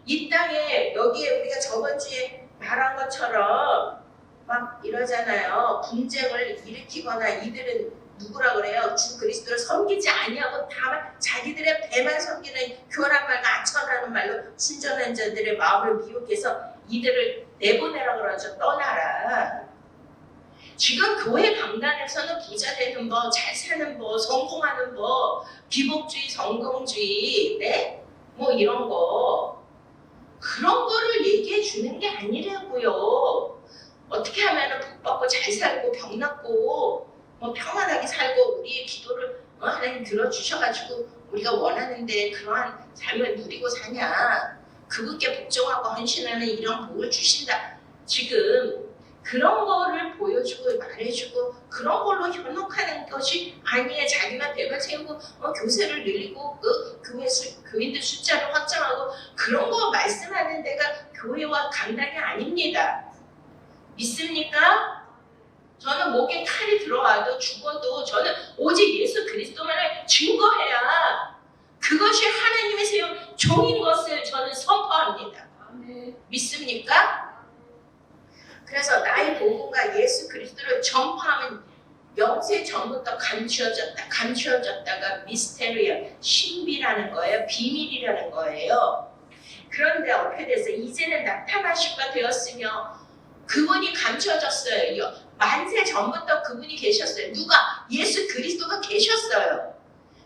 [SPEAKER 1] 이 땅에 여기에 우리가 저번 주에 말한 것처럼 막 이러잖아요. 분쟁을 일으키거나 이들은 누구라 그래요? 주 그리스도를 섬기지 아니하고 다만 자기들의 배만 섬기는 교활한 말과 아천하는 말로 순전한 자들의 마음을 미혹해서 이들을 내보내라 그러죠. 떠나라. 지금 교회 강단에서는 부자 되는 법, 잘 사는 법, 성공하는 법, 기복주의, 성공주의, 네? 뭐 이런 거 그런 거를 얘기해 주는 게 아니라고요. 어떻게 하면 복 받고 잘 살고 병 낫고 뭐 평안하게 살고 우리의 기도를 하나님 들어주셔가지고 우리가 원하는데 그러한 삶을 누리고 사냐. 그분께 복종하고 헌신하는 이런 복을 주신다. 지금 그런 거를 보여주고 말해주고 그런 걸로 현혹하는 것이 아니에요. 자기만 배가 채우고 교세를 늘리고 교인들 숫자를 확장하고 그런 거 말씀하는 데가 교회와 강단이 아닙니다. 믿습니까? 저는 목에 칼이 들어와도 죽어도 저는 오직 예수 그리스도만을 증거해야 그것이 하나님의 세운 종인 것을 저는 선포합니다. 믿습니까? 그래서 나의 복음과 예수 그리스도를 전파하면 영세 전부터 감추어졌다가 미스테리어, 신비라는 거예요. 비밀이라는 거예요. 그런데 어떻게 돼서 이제는 나타나실 바 되었으며 그분이 감추어졌어요. 만세 전부터 그분이 계셨어요. 누가? 예수 그리스도가 계셨어요.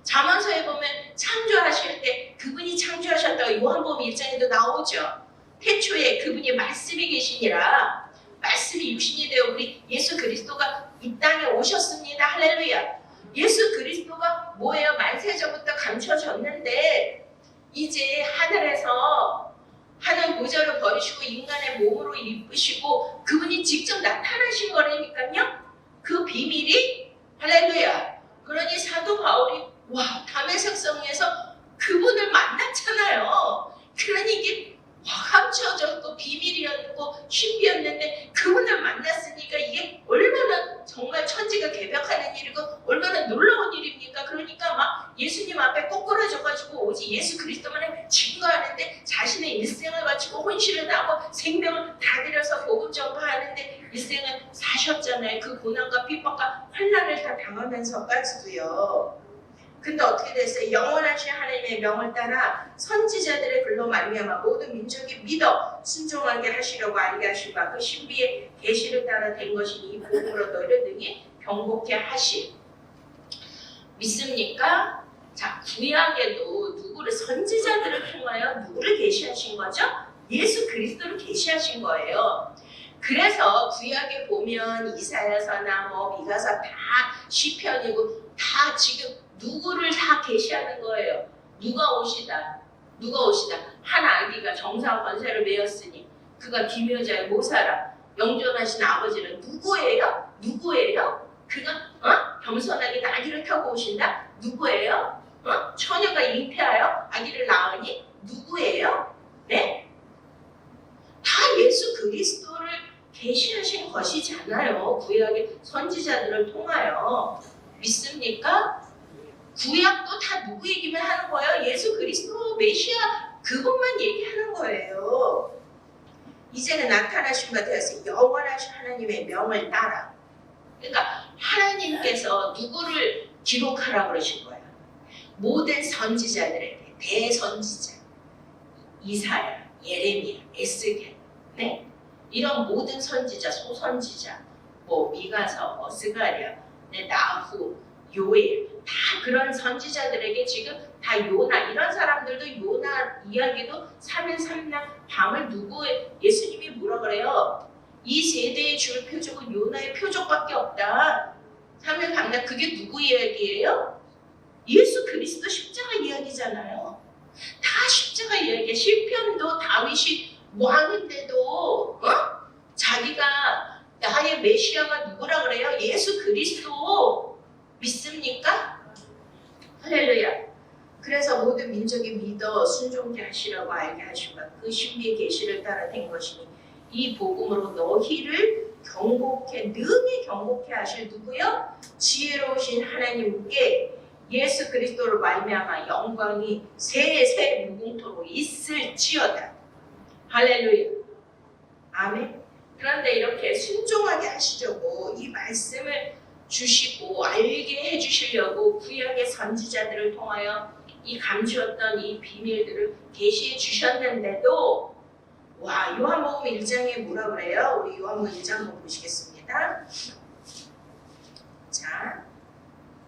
[SPEAKER 1] 잠언서에 보면 창조하실 때 그분이 창조하셨다고 요한복음 1장에도 나오죠. 태초에 그분이 말씀이 계시니라. 말씀이 육신이 되어 우리 예수 그리스도가 이 땅에 오셨습니다. 할렐루야. 예수 그리스도가 뭐예요? 만세 전부터 감춰졌는데 이제 하늘에서 하늘 보좌를 버리시고 인간의 몸으로 입으시고 그분이 직접 나타나신 거라니까요. 그 비밀이 할렐루야. 그러니 사도 바울이 다메섹 성에서 그분을 만났잖아요. 그러니 이게 감추어졌고 비밀이었고 신비였는데 그분을 만났으니까 이게 얼마나 정말 천지가 개벽하는 일이고 얼마나 놀라운 일입니까? 그러니까 막 예수님 앞에 꼬꾸라져가지고 오직 예수 그리스도만을 증거하는데 자신의 혼신을 다하고 생명을 다 들여서 복음 전파하는데 일생을 사셨잖아요. 그 고난과 핍박과 환난을 다 당하면서까지도요. 근데 어떻게 됐어요? 영원하신 하나님의 명을 따라 선지자들의 글로 말미암아 모든 민족이 믿어 순종하게 하시려고 알게 하시고 그 신비의 계시를 따라 된 것이니 이 복음으로 너희를 능히 경고케 하시. 믿습니까? 자, 구약에도 누구를 선지자들을 통하여 누구를 계시하신 거죠? 예수 그리스도를 계시하신 거예요. 그래서 구약에 보면 이사야서나 미가서 다 시편이고 다 지금 누구를 다 계시하는 거예요. 누가 오시다. 한 아기가 정사와 권세를 메었으니 그가 기묘자의 모사라. 영존하신 아버지는 누구예요? 그가 겸손하게 나귀를 타고 오신다? 누구예요? 처녀가 잉태하여 아기를 낳으니 누구예요? 네? 다 예수 그리스도를 계시하신 것이잖아요. 구약의 선지자들을 통하여. 믿습니까? 구약도 다 누구 얘기만 하는 거예요? 예수 그리스도 메시아 그것만 얘기하는 거예요. 이제는 나타나신 바 되어서 영원하신 하나님의 명을 따라. 그러니까 하나님께서 누구를 기록하라고 그러신 거예요? 모든 선지자들에게 대선지자 이사야, 예레미야, 에스겔, 네? 이런 모든 선지자, 소선지자, 미가서, 스가랴, 나후, 요엘 다 그런 선지자들에게 지금 다 요나 이런 사람들도 요나 이야기도 3일 3날 밤을 누구의 예수님이 뭐라 그래요? 이 세대에 줄 표적은 요나의 표적밖에 없다. 3일 밤날 그게 누구 이야기예요? 예수 그리스도 십자가 이야기잖아요. 다 십자가 이야기야. 시편도 다윗이 왕인데도 자기가 나의 메시아가 누구라 그래요? 예수 그리스도. 믿습니까? 할렐루야. 그래서 모든 민족이 믿어 순종케 하시라고 알게 하시고 그 신비의 계시를 따라 된 것이니 이 복음으로 너희를 능히 경고케 하실 누구요? 지혜로우신 하나님께 예수 그리스도로 말미암아 영광이 세세 무궁토록 있을지어다. 할렐루야. 아멘. 그런데 이렇게 순종하게 하시려고 이 말씀을 주시고 알게 해주시려고 구약의 선지자들을 통하여 이 감추었던 이 비밀들을 계시해 주셨는데도 요한복음 1장에 뭐라 그래요? 우리 요한복음 1장 한번 보시겠습니다.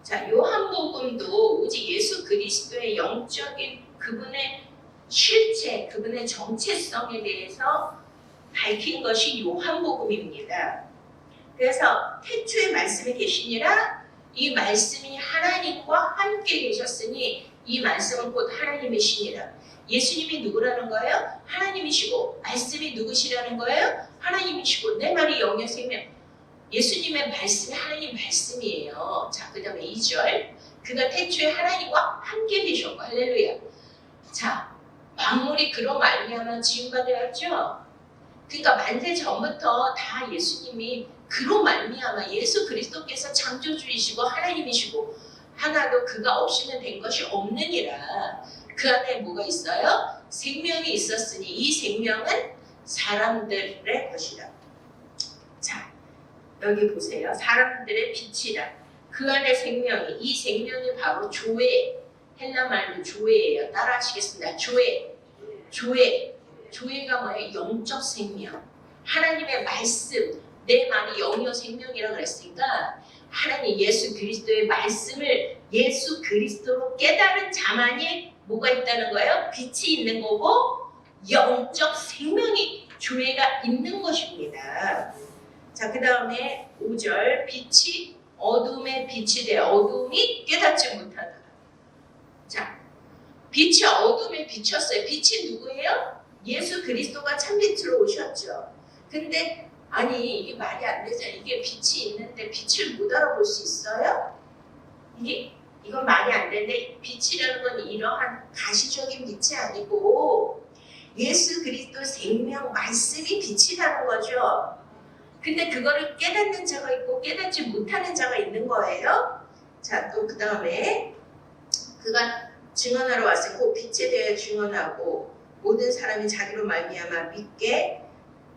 [SPEAKER 1] 자, 요한복음도 오직 예수 그리스도의 영적인 그분의 실체, 그분의 정체성에 대해서 밝힌 것이 요한복음입니다. 그래서 태초에 말씀이 계시니라 이 말씀이 하나님과 함께 계셨으니 이 말씀은 곧 하나님이시니라. 예수님이 누구라는 거예요? 하나님이시고 말씀이 누구시라는 거예요? 하나님이시고 내 말이 영의 생명. 예수님의 말씀이 하나님 말씀이에요. 자, 그 다음에 2절 그가 태초에 하나님과 함께 계셨고 할렐루야. 자, 만물이 그로 말미암아 지음바 되었죠. 그러니까 만세 전부터 다 예수님이 그로 말미암아 예수 그리스도께서 창조주이시고 하나님이시고 하나도 그가 없이는 된 것이 없느니라. 그 안에 뭐가 있어요? 생명이 있었으니 이 생명은 사람들의 것이라. 자, 여기 보세요. 사람들의 빛이라. 그 안에 생명이, 이 생명이 바로 조회. 헬라 말로 조회예요. 따라 하시겠습니다. 조회가 뭐예요? 영적 생명. 하나님의 말씀. 내 말이 영이요 생명이라고 그랬으니까 하나님 예수 그리스도의 말씀을 예수 그리스도로 깨달은 자만이 뭐가 있다는 거예요? 빛이 있는 거고 영적 생명이 조회가 있는 것입니다. 자, 그 다음에 5절 빛이 어둠의 빛이 되어 어둠이 깨닫지 못하다. 자, 빛이 어둠에 비쳤어요. 빛이 누구예요? 예수 그리스도가 참빛으로 오셨죠. 근데 아니 이게 말이 안 되잖아요. 이게 빛이 있는데 빛을 못 알아볼 수 있어요? 이건 말이 안 되는데 빛이라는 건 이러한 가시적인 빛이 아니고 예수 그리스도 생명 말씀이 빛이라는 거죠. 근데 그거를 깨닫는 자가 있고 깨닫지 못하는 자가 있는 거예요. 자, 또 그 다음에 그가 증언하러 왔으니 그 빛에 대해 증언하고 모든 사람이 자기로 말미암아 믿게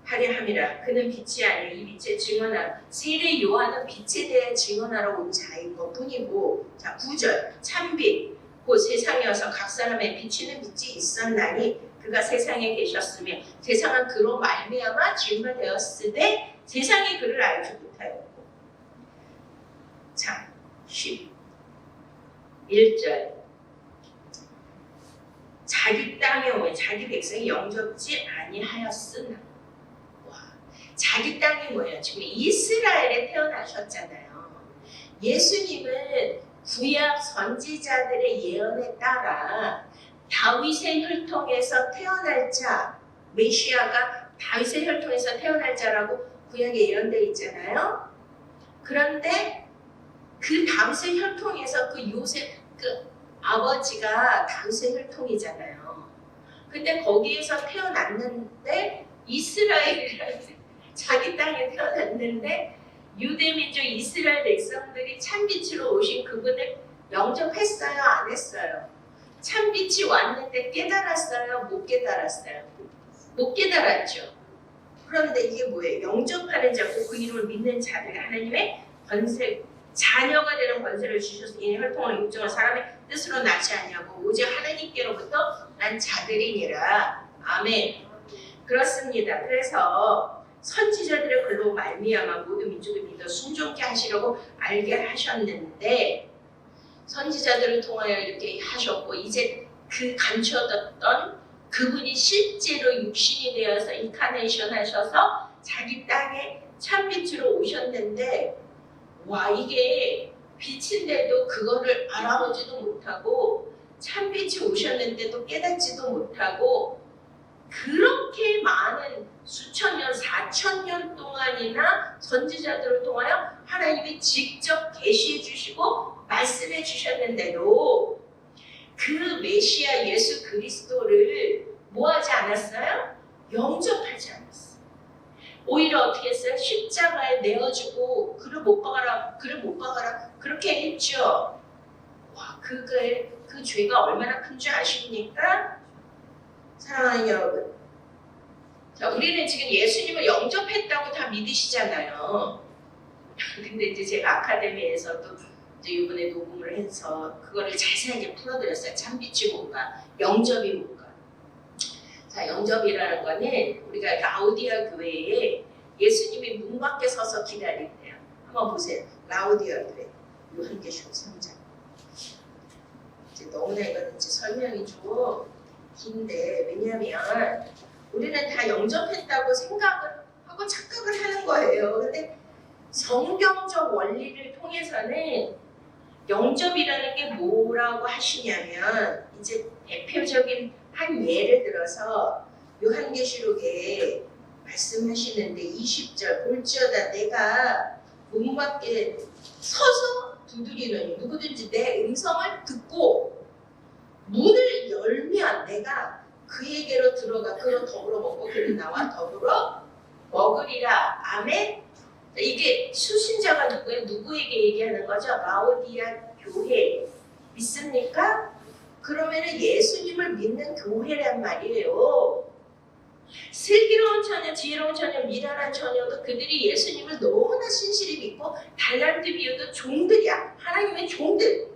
[SPEAKER 1] 하려 함이라. 그는 빛이 아니요 이 빛에 증언하라. 세례 요한은 빛에 대해 증언하러 온 자인 것뿐이고, 자 9절 참빛 곧 세상이어서 각 사람의 비치는 빛이 있었나니 그가 세상에 계셨으며 세상은 그로 말미암아 증거되었으되 세상이 그를 알지 못하였고. 자 11절 자기 땅에 오면 자기 백성이 영접지 아니하였으나. 자기 땅이 뭐예요? 지금 이스라엘에 태어나셨잖아요. 예수님은 구약 선지자들의 예언에 따라 다윗의 혈통에서 태어날 자, 메시아가 다윗의 혈통에서 태어날 자라고 구약에 예언되어 있잖아요. 그런데 그 다윗의 혈통에서 그 요셉, 그 아버지가 다윗의 혈통이잖아요. 근데 거기에서 태어났는데 이스라엘이라는 자기 땅에 태어났는데 유대민족 이스라엘 백성들이 참빛으로 오신 그분을 영접했어요? 안 했어요? 참빛이 왔는데 깨달았어요? 못 깨달았어요? 못 깨달았죠. 그런데 이게 뭐예요? 영접하는 자고 그 이름을 믿는 자들이 하나님의 권세, 자녀가 되는 권세를 주셔서 이 혈통을 육정한 사람의 뜻으로 낳지 아니하고 오직 하나님께로부터 난 자들이니라. 아멘. 그렇습니다. 그래서 선지자들의 글로 말미암아 모든 민족을 믿어 순종케 하시려고 알게 하셨는데, 선지자들을 통하여 이렇게 하셨고 이제 그 감춰뒀던 그분이 실제로 육신이 되어서 인카네이션 하셔서 자기 땅에 참빛으로 오셨는데, 와 이게 빛인데도 그거를 알아보지도 못하고 참빛이 오셨는데도 깨닫지도 못하고 그렇게 많은 수천 년, 4,000년 동안이나 선지자들을 통하여 하나님이 직접 계시해 주시고 말씀해 주셨는데도 그 메시아 예수 그리스도를 뭐하지 않았어요? 영접하지 않았어요. 오히려 어떻게 했어요? 십자가에 내어주고 그를 못 박아라, 그를 못 박아라 그렇게 했죠. 와, 그 죄가 얼마나 큰 줄 아십니까? 사랑하는 여러분, 자, 우리는 지금 예수님을 영접했다고 다 믿으시잖아요. 근데 이제 제가 아카데미에서도 이제 이번에 녹음을 해서 그거를 자세하게 풀어드렸어요. 참빛이 뭔가, 영접이 뭔가. 자, 영접이라는 거는 우리가 라우디아 교회에 예수님이 문 밖에 서서 기다릴 때요. 한번 보세요. 라우디아 교회 요한계시록 3장. 이제 너무나 이거는 이제 설명이 좀 긴데, 왜냐하면 우리는 다 영접했다고 생각을 하고 착각을 하는 거예요. 근데 성경적 원리를 통해서는 영접이라는 게 뭐라고 하시냐면, 이제 대표적인 한 예를 들어서 요한계시록에 말씀하시는데 20절 볼지어다 내가 문 밖에 서서 두드리노니 누구든지 내 음성을 듣고 문을 열면 내가 그에게로 들어가 그로 더불어 먹고 그는 나와 더불어 먹으리라. 아멘. 이게 수신자가 누구예요? 누구에게 얘기하는 거죠? 라오디아 교회 믿습니까? 그러면은 예수님을 믿는 교회란 말이에요. 슬기로운 처녀, 지혜로운 처녀, 미련한 처녀도 그들이 예수님을 너무나 신실히 믿고 달란트 비유도 종들이야. 하나님의 종들.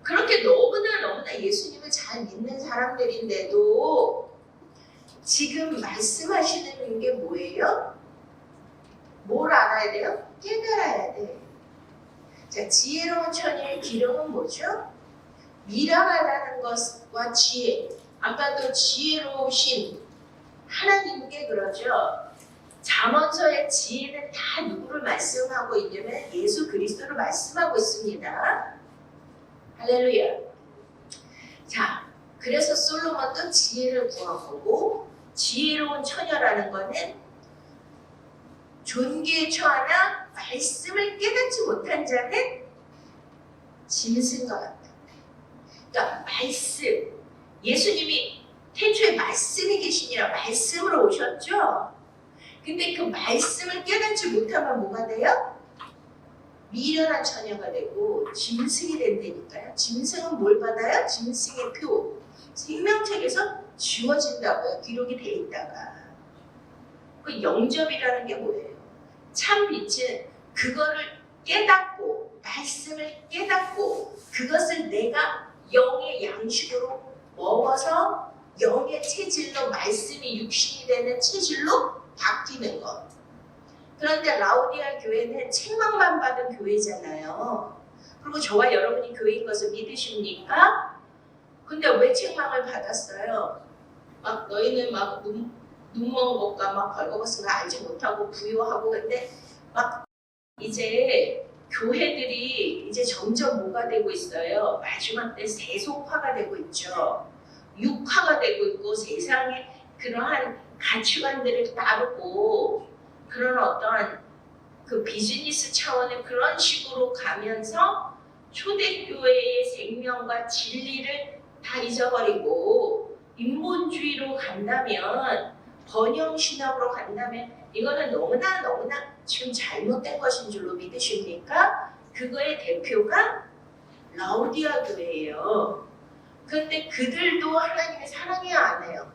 [SPEAKER 1] 그렇게 너무나 예수님을 잘 믿는 사람들인데도 지금 말씀하시는 게 뭐예요? 뭘 알아야 돼요? 깨달아야 돼. 자, 지혜로운 처녀의 기름은 뭐죠? 미련하다는 것과 지혜. 아까도 지혜로우신 하나님께 그러죠. 잠언서의 지혜는 다 누구를 말씀하고 있냐면 예수 그리스도를 말씀하고 있습니다. 할렐루야. 자, 그래서 솔로몬도 지혜를 구한 거고, 지혜로운 처녀라는 거는 존귀에 처하나 말씀을 깨닫지 못한 자는 짐승과 같다. 그러니까 말씀, 예수님이 태초에 말씀이 계시니라 말씀으로 오셨죠. 근데 그 말씀을 깨닫지 못하면 뭐가 돼요? 미련한 처녀가 되고 짐승이 된다니까요. 짐승은 뭘 받아요? 짐승의 표. 생명책에서 지워진다고요. 기록이 돼 있다가. 그 영접이라는 게 뭐예요? 참 빛은 그거를 깨닫고 말씀을 깨닫고 그것을 내가 영의 양식으로 먹어서 영의 체질로 말씀이 육신이 되는 체질로 바뀌는 것. 그런데 라오디아 교회는 책망만 받은 교회잖아요. 그리고 저와 여러분이 교회인 것을 믿으십니까? 근데 왜 책망을 받았어요? 막 너희는 막 눈먼 것과 막 벌거벗은 거 알지 못하고 부유하고 근데 막 이제 교회들이 이제 점점 뭐가 되고 있어요? 마지막 때 세속화가 되고 있죠. 육화가 되고 있고 세상에 그러한 가치관들을 따르고 그런 어떤 그 비즈니스 차원의 그런 식으로 가면서 초대교회의 생명과 진리를 다 잊어버리고 인본주의로 간다면 번영신학으로 간다면 이거는 너무나 지금 잘못된 것인 줄로 믿으십니까? 그거의 대표가 라오디아 교회예요. 그런데 그들도 하나님의 사랑해야 안 해요.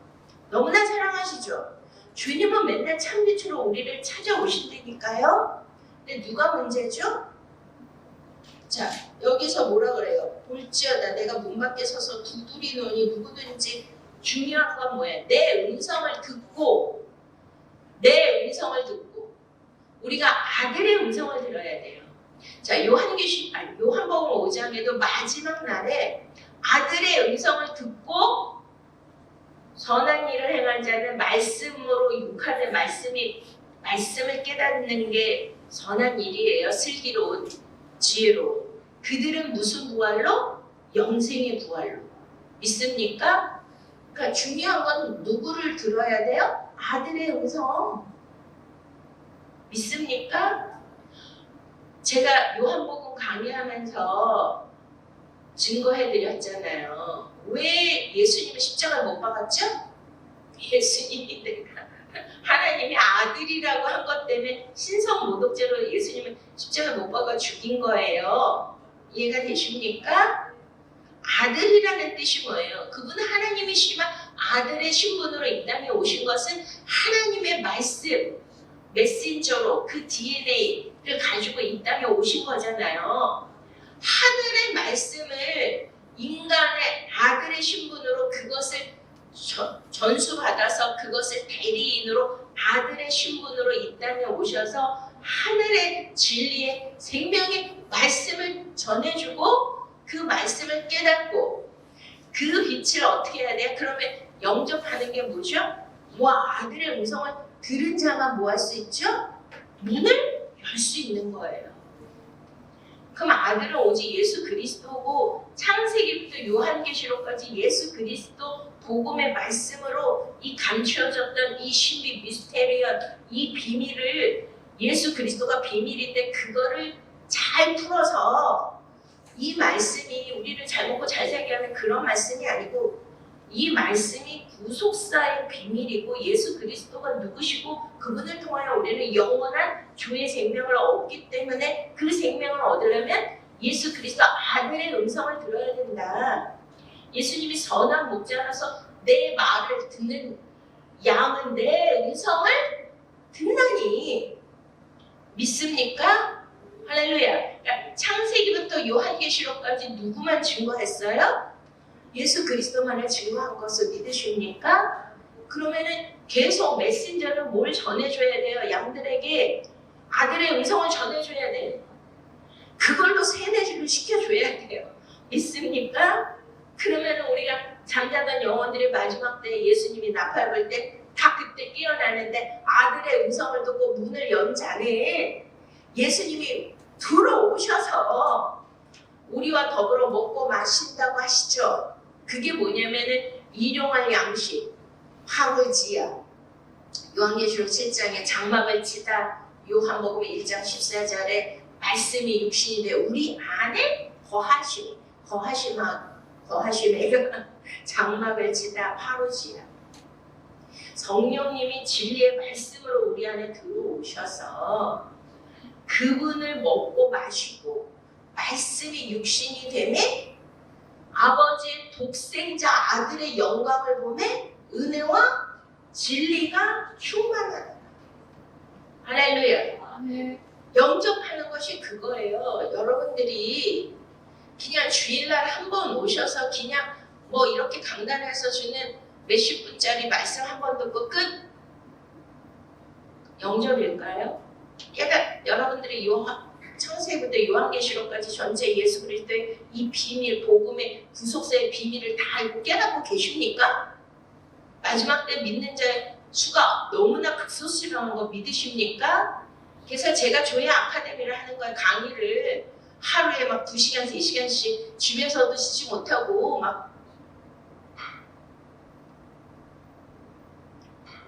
[SPEAKER 1] 너무나 사랑하시죠. 주님은 맨날 참빛으로 우리를 찾아오신다니까요. 근데 누가 문제죠? 자, 여기서 뭐라 그래요? 볼지어다 내가 문 밖에 서서 두드리노니 누구든지 중요한 건 뭐예요? 내 음성을 듣고 우리가 아들의 음성을 들어야 돼요. 자, 요한복음 5장에도 마지막 날에 아들의 음성을 듣고 선한 일을 행한 자는 말씀으로 육하는 말씀을 깨닫는 게 선한 일이에요. 슬기로운 지혜로. 그들은 무슨 부활로? 영생의 부활로. 믿습니까? 그러니까 중요한 건 누구를 들어야 돼요? 아들의 음성. 믿습니까? 제가 요한복음 강의하면서 증거해드렸잖아요. 왜 예수님은 십자가를 못 박았죠? 예수님이 내가 하나님이 아들이라고 한 것 때문에 신성 모독죄로 예수님은 십자가를 못 박아 죽인 거예요. 이해가 되십니까? 아들이라는 뜻이 뭐예요? 그분은 하나님이시지만 아들의 신분으로 이 땅에 오신 것은 하나님의 말씀, 메신저로 그 DNA를 가지고 이 땅에 오신 거잖아요. 하늘의 말씀을 인간의 아들의 신분으로 그것을 전수받아서 그것을 대리인으로 아들의 신분으로 이 땅에 오셔서 하늘의 진리의 생명의 말씀을 전해주고 그 말씀을 깨닫고 그 빛을 어떻게 해야 돼요? 그러면 영접하는 게 뭐죠? 아들의 음성을 들은 자가 뭐 할 수 있죠? 문을 열 수 있는 거예요. 그럼 아들은 오직 예수 그리스도고 창세기부터 요한계시록까지 예수 그리스도 복음의 말씀으로 이 감추어졌던 이 신비 미스테리언 이 비밀을 예수 그리스도가 비밀인데 그거를 잘 풀어서 이 말씀이 우리를 잘 먹고 잘 살게 하는 그런 말씀이 아니고 이 말씀이 구속사의 비밀이고 예수 그리스도가 누구시고 그분을 통하여 우리는 영원한 주의 생명을 얻기 때문에 그 생명을 얻으려면 예수 그리스도 아들의 음성을 들어야 된다. 예수님이 선한 목자라서 내 말을 듣는 양은 내 음성을 듣나니 믿습니까? 할렐루야. 그러니까 창세기부터 요한계시록까지 누구만 증거했어요? 예수 그리스도만을 증거한 것을 믿으십니까? 그러면은 계속 메신저는 뭘 전해줘야 돼요? 양들에게 아들의 음성을 전해줘야 돼요. 그걸로 세뇌를 시켜줘야 돼요. 믿습니까? 그러면 우리가 잠자던 영혼들이 마지막 때 예수님이 나팔 불 때 다 그때 깨어나는데 아들의 음성을 듣고 문을 연 자는 예수님이 들어오셔서 우리와 더불어 먹고 마신다고 하시죠. 그게 뭐냐면은 일용할 양식, 파르지아, 요한계시록 7장에 장막을 치다 요한복음 1장 14절에 말씀이 육신이 되어 우리 안에 거하심에 장막을 치다 파르지아. 성령님이 진리의 말씀으로 우리 안에 들어오셔서 그분을 먹고 마시고 말씀이 육신이 되매 아버지의 독생자 아들의 영광을 보매 은혜와 진리가 충만하다. 할렐루야.
[SPEAKER 2] 네.
[SPEAKER 1] 영접하는 것이 그거예요. 여러분들이 그냥 주일날 한 번 오셔서 그냥 뭐 이렇게 강단에서 주는 몇십 분짜리 말씀 한 번 듣고 끝? 영접일까요? 그러니까 여러분들이 창세기부터 요한계시록까지 전체 예수 그리스도의 이 비밀, 복음의 구속사의 비밀을 다 알고 깨닫고 계십니까? 마지막 때 믿는 자의 수가 너무나 극소수라는 거 믿으십니까? 그래서 제가 조야 아카데미를 하는 거예요. 강의를 하루에 막 2시간, 3시간씩 집에서도 쉬지 못하고 막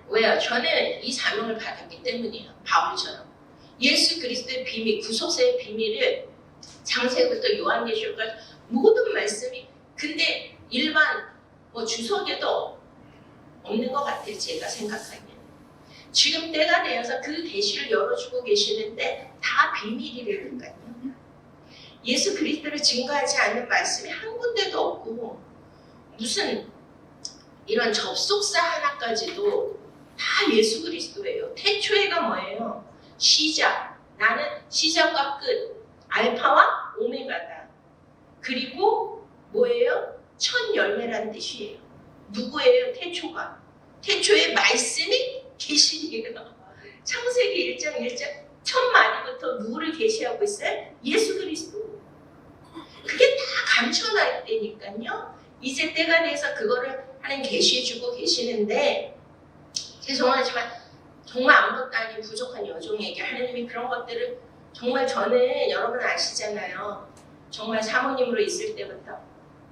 [SPEAKER 1] 왜요? 저는 이 사명을 받았기 때문이에요. 바울처럼. 예수 그리스도의 비밀, 구속사의 비밀을 창세기부터 요한계시록까지 모든 말씀이 근데 일반 뭐 주석에도 없는 것 같아요. 제가 생각하기에는. 지금 때가 되어서 그 계시를 열어주고 계시는데 다 비밀이라니까요. 예수 그리스도를 증거하지 않는 말씀이 한 군데도 없고 무슨 이런 접속사 하나까지도 다 예수 그리스도예요. 태초에가 뭐예요? 시작. 나는 시작과 끝. 알파와 오메가다. 그리고 뭐예요? 첫 열매라는 뜻이에요. 누구예요? 태초가. 태초에 말씀이 계시니에요. 창세기 1장 1장 첫 마디부터 누구를 계시하고 있어요? 예수 그리스도. 그게 다 감춰놔 있다니까요. 이제 때가 돼서 그거를 하나님 계시해주고 계시는데 죄송하지만 정말 아무것도 아닌 부족한 여종에게 하나님이 그런 것들을 정말 저는 여러분 아시잖아요. 정말 사모님으로 있을 때부터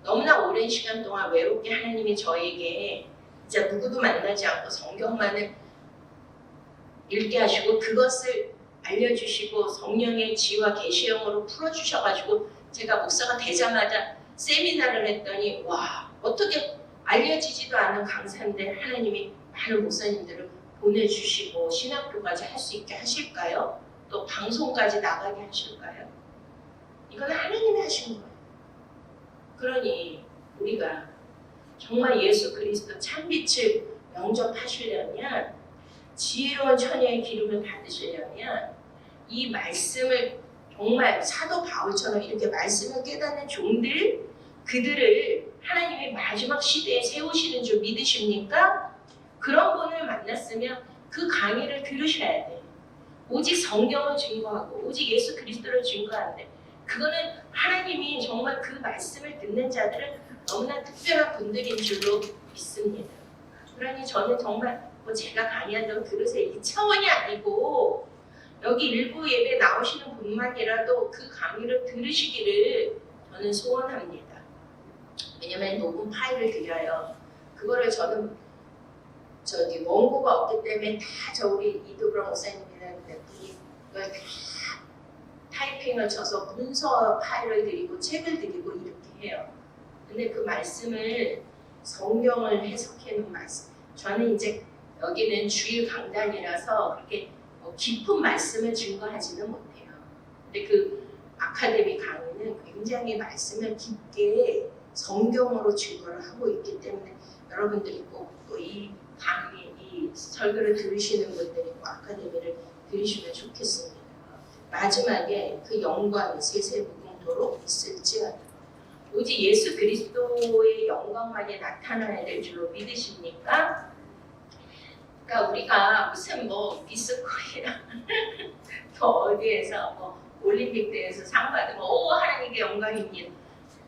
[SPEAKER 1] 너무나 오랜 시간 동안 외롭게 하나님이 저에게 진짜 누구도 만나지 않고 성경만을 읽게 하시고 그것을 알려주시고 성령의 지와 계시형으로 풀어주셔가지고 제가 목사가 되자마자 세미나를 했더니 와 어떻게 알려지지도 않은 강사인데 하나님이 많은 목사님들을 보내주시고 신학교까지 할 수 있게 하실까요? 또 방송까지 나가게 하실까요? 이건 하나님이 하신 거예요. 그러니 우리가 정말 예수 그리스도 참빛을 영접하시려면 지혜로운 처녀의 기름을 받으시려면 이 말씀을 정말 사도 바울처럼 이렇게 말씀을 깨닫는 종들 그들을 하나님이 마지막 시대에 세우시는 줄 믿으십니까? 그런 분을 만났으면 그 강의를 들으셔야 돼요. 오직 성경을 증거하고 오직 예수 그리스도를 증거하는데 그거는 하나님이 정말 그 말씀을 듣는 자들은 너무나 특별한 분들인 줄로 믿습니다. 그러니 저는 정말 뭐 제가 강의한다고 들으세요. 이 차원이 아니고 여기 일부 예배 나오시는 분만이라도 그 강의를 들으시기를 저는 소원합니다. 왜냐면 녹음 파일을 드려요. 그거를 저는 원고가 없기 때문에 다 저 우리 이두그라 목사님이라는 분이 그걸 다 타이핑을 쳐서 문서 파일을 드리고 책을 드리고 이렇게 해요. 근데 그 말씀을 성경을 해석해 놓은 말씀. 저는 이제 여기는 주일 강단이라서 그렇게 깊은 말씀을 증거하지는 못해요. 근데 그 아카데미 강의는 굉장히 말씀을 깊게 성경으로 증거를 하고 있기 때문에 여러분들이 꼭 또 이 강의, 이 설교를 들으시는 분들이 꼭 아카데미를 들으시면 좋겠습니다. 마지막에 그 영광이 세세무궁토록 있을지어다. 오직 예수 그리스도의 영광만이 나타나야 될 줄로 믿으십니까? 그러니까 우리가 무슨 뭐 미스코리아 또 어디에서 뭐 올림픽 대회에서 상 받으면 오 하나님께 영광입니다.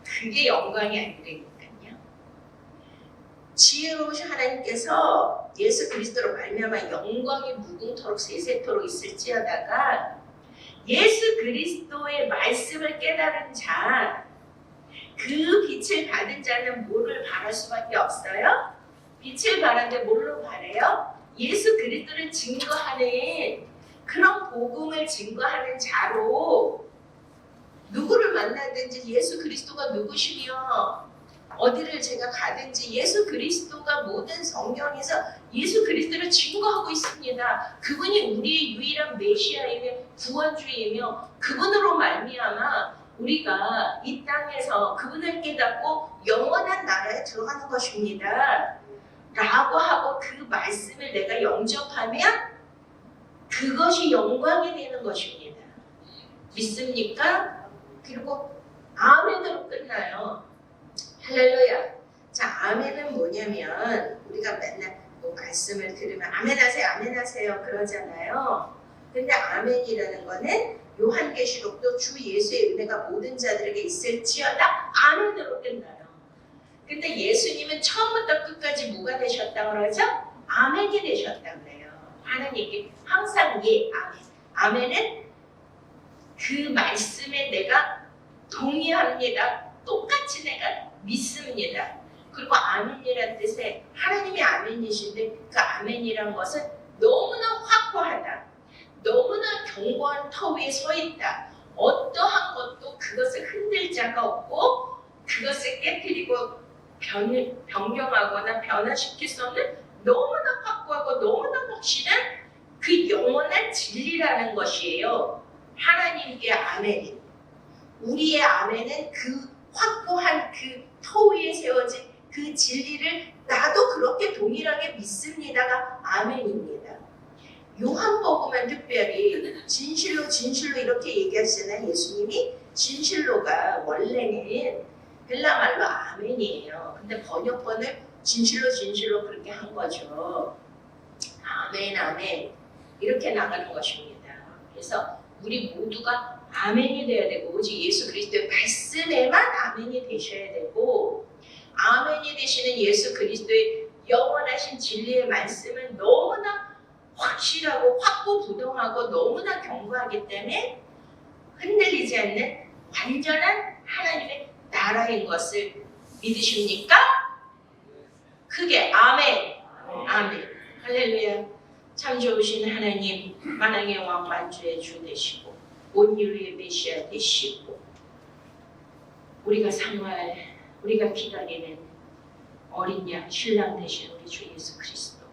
[SPEAKER 1] 그게 영광이 아니라니까요. 지혜로우신 하나님께서 예수 그리스도로 말미암아 영광이 무궁토록 세세토록 있을지어다가 예수 그리스도의 말씀을 깨달은 자, 그 빛을 받은 자는 뭐를 바랄 수밖에 없어요? 빛을 바라는데 뭘로 바래요? 예수 그리스도를 증거하는 그런 복음을 증거하는 자로 누구를 만나든지 예수 그리스도가 누구시며 어디를 제가 가든지 예수 그리스도가 모든 성경에서 예수 그리스도를 증거하고 있습니다. 그분이 우리의 유일한 메시아이며 구원주이며 그분으로 말미암아 우리가 이 땅에서 그분을 깨닫고 영원한 나라에 들어가는 것입니다. 라고 하고 그 말씀을 내가 영접하면 그것이 영광이 되는 것입니다. 믿습니까? 그리고 아멘으로 끝나요. 할렐루야. 자, 아멘은 뭐냐면 우리가 맨날 뭐 말씀을 들으면 아멘하세요, 아멘하세요 그러잖아요. 근데 아멘이라는 거는 요한계시록도 주 예수의 은혜가 모든 자들에게 있을지어다 아멘으로 끝나요. 근데 예수님은 처음부터 끝까지 뭐가 되셨다 그러죠? 아멘이 되셨다 그래요. 하나님께 항상 예, 아멘. 아멘은 그 말씀에 내가 동의합니다. 똑같이 내가 믿습니다. 그리고 아멘이라는 뜻에 하나님이 아멘이신데 그 아멘이라는 것은 너무나 확고하다. 너무나 견고한 터 위에 서 있다. 어떠한 것도 그것을 흔들 자가 없고 그것을 깨뜨리고 변경하거나 변화시킬 수 없는 너무나 확고하고 너무나 확실한 그 영원한 진리라는 것이에요. 하나님께 아멘. 우리의 아멘은 그 확고한 그 터 위에 세워진 그 진리를 나도 그렇게 동일하게 믿습니다가 아멘입니다. 요한복음은 특별히 진실로 진실로 이렇게 얘기하시잖아요. 예수님이 진실로가 원래는 헬라 말로 아멘이에요. 근데 번역본을 진실로 진실로 그렇게 한 거죠. 아멘 아멘 이렇게 나가는 것입니다. 그래서 우리 모두가 아멘이 돼야 되고 오직 예수 그리스도의 말씀에만 아멘이 되셔야 되고 아멘이 되시는 예수 그리스도의 영원하신 진리의 말씀은 너무나 확실하고 확고부동하고 너무나 견고하기 때문에 흔들리지 않는 완전한 하나님의 나라인 것을 믿으십니까? 크게 아멘 아멘 할렐루야. 참 좋으신 하나님 만왕의 왕 만주의 주 되시고 온유의 메시아 되시고 우리가 사모할 우리가 기다리는 어린 양 신랑 되신 우리 주 예수 그리스도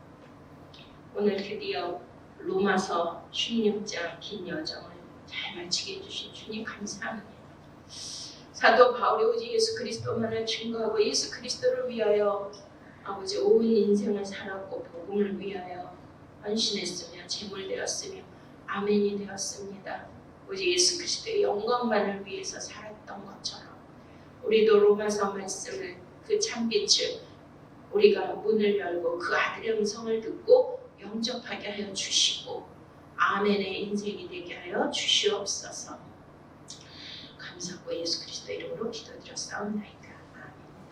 [SPEAKER 1] 오늘 드디어 로마서 16장 긴 여정을 잘 마치게 해주신 주님 감사합니다. 사도 바울이 오직 예수 그리스도만을 증거하고 예수 그리스도를 위하여 아버지 온 인생을 살았고 복음을 위하여 헌신했으며 제물되었으며 아멘이 되었습니다. 오직 예수 그리스도의 영광만을 위해서 살았던 것처럼 우리도 로마서 말씀을 그 참빛을 우리가 문을 열고 그 아들의 음성을 듣고 영접하게 하여 주시고 아멘의 인생이 되게 하여 주시옵소서. 감사하고 예수 그리스도 이름으로 기도드렸사옵나이다.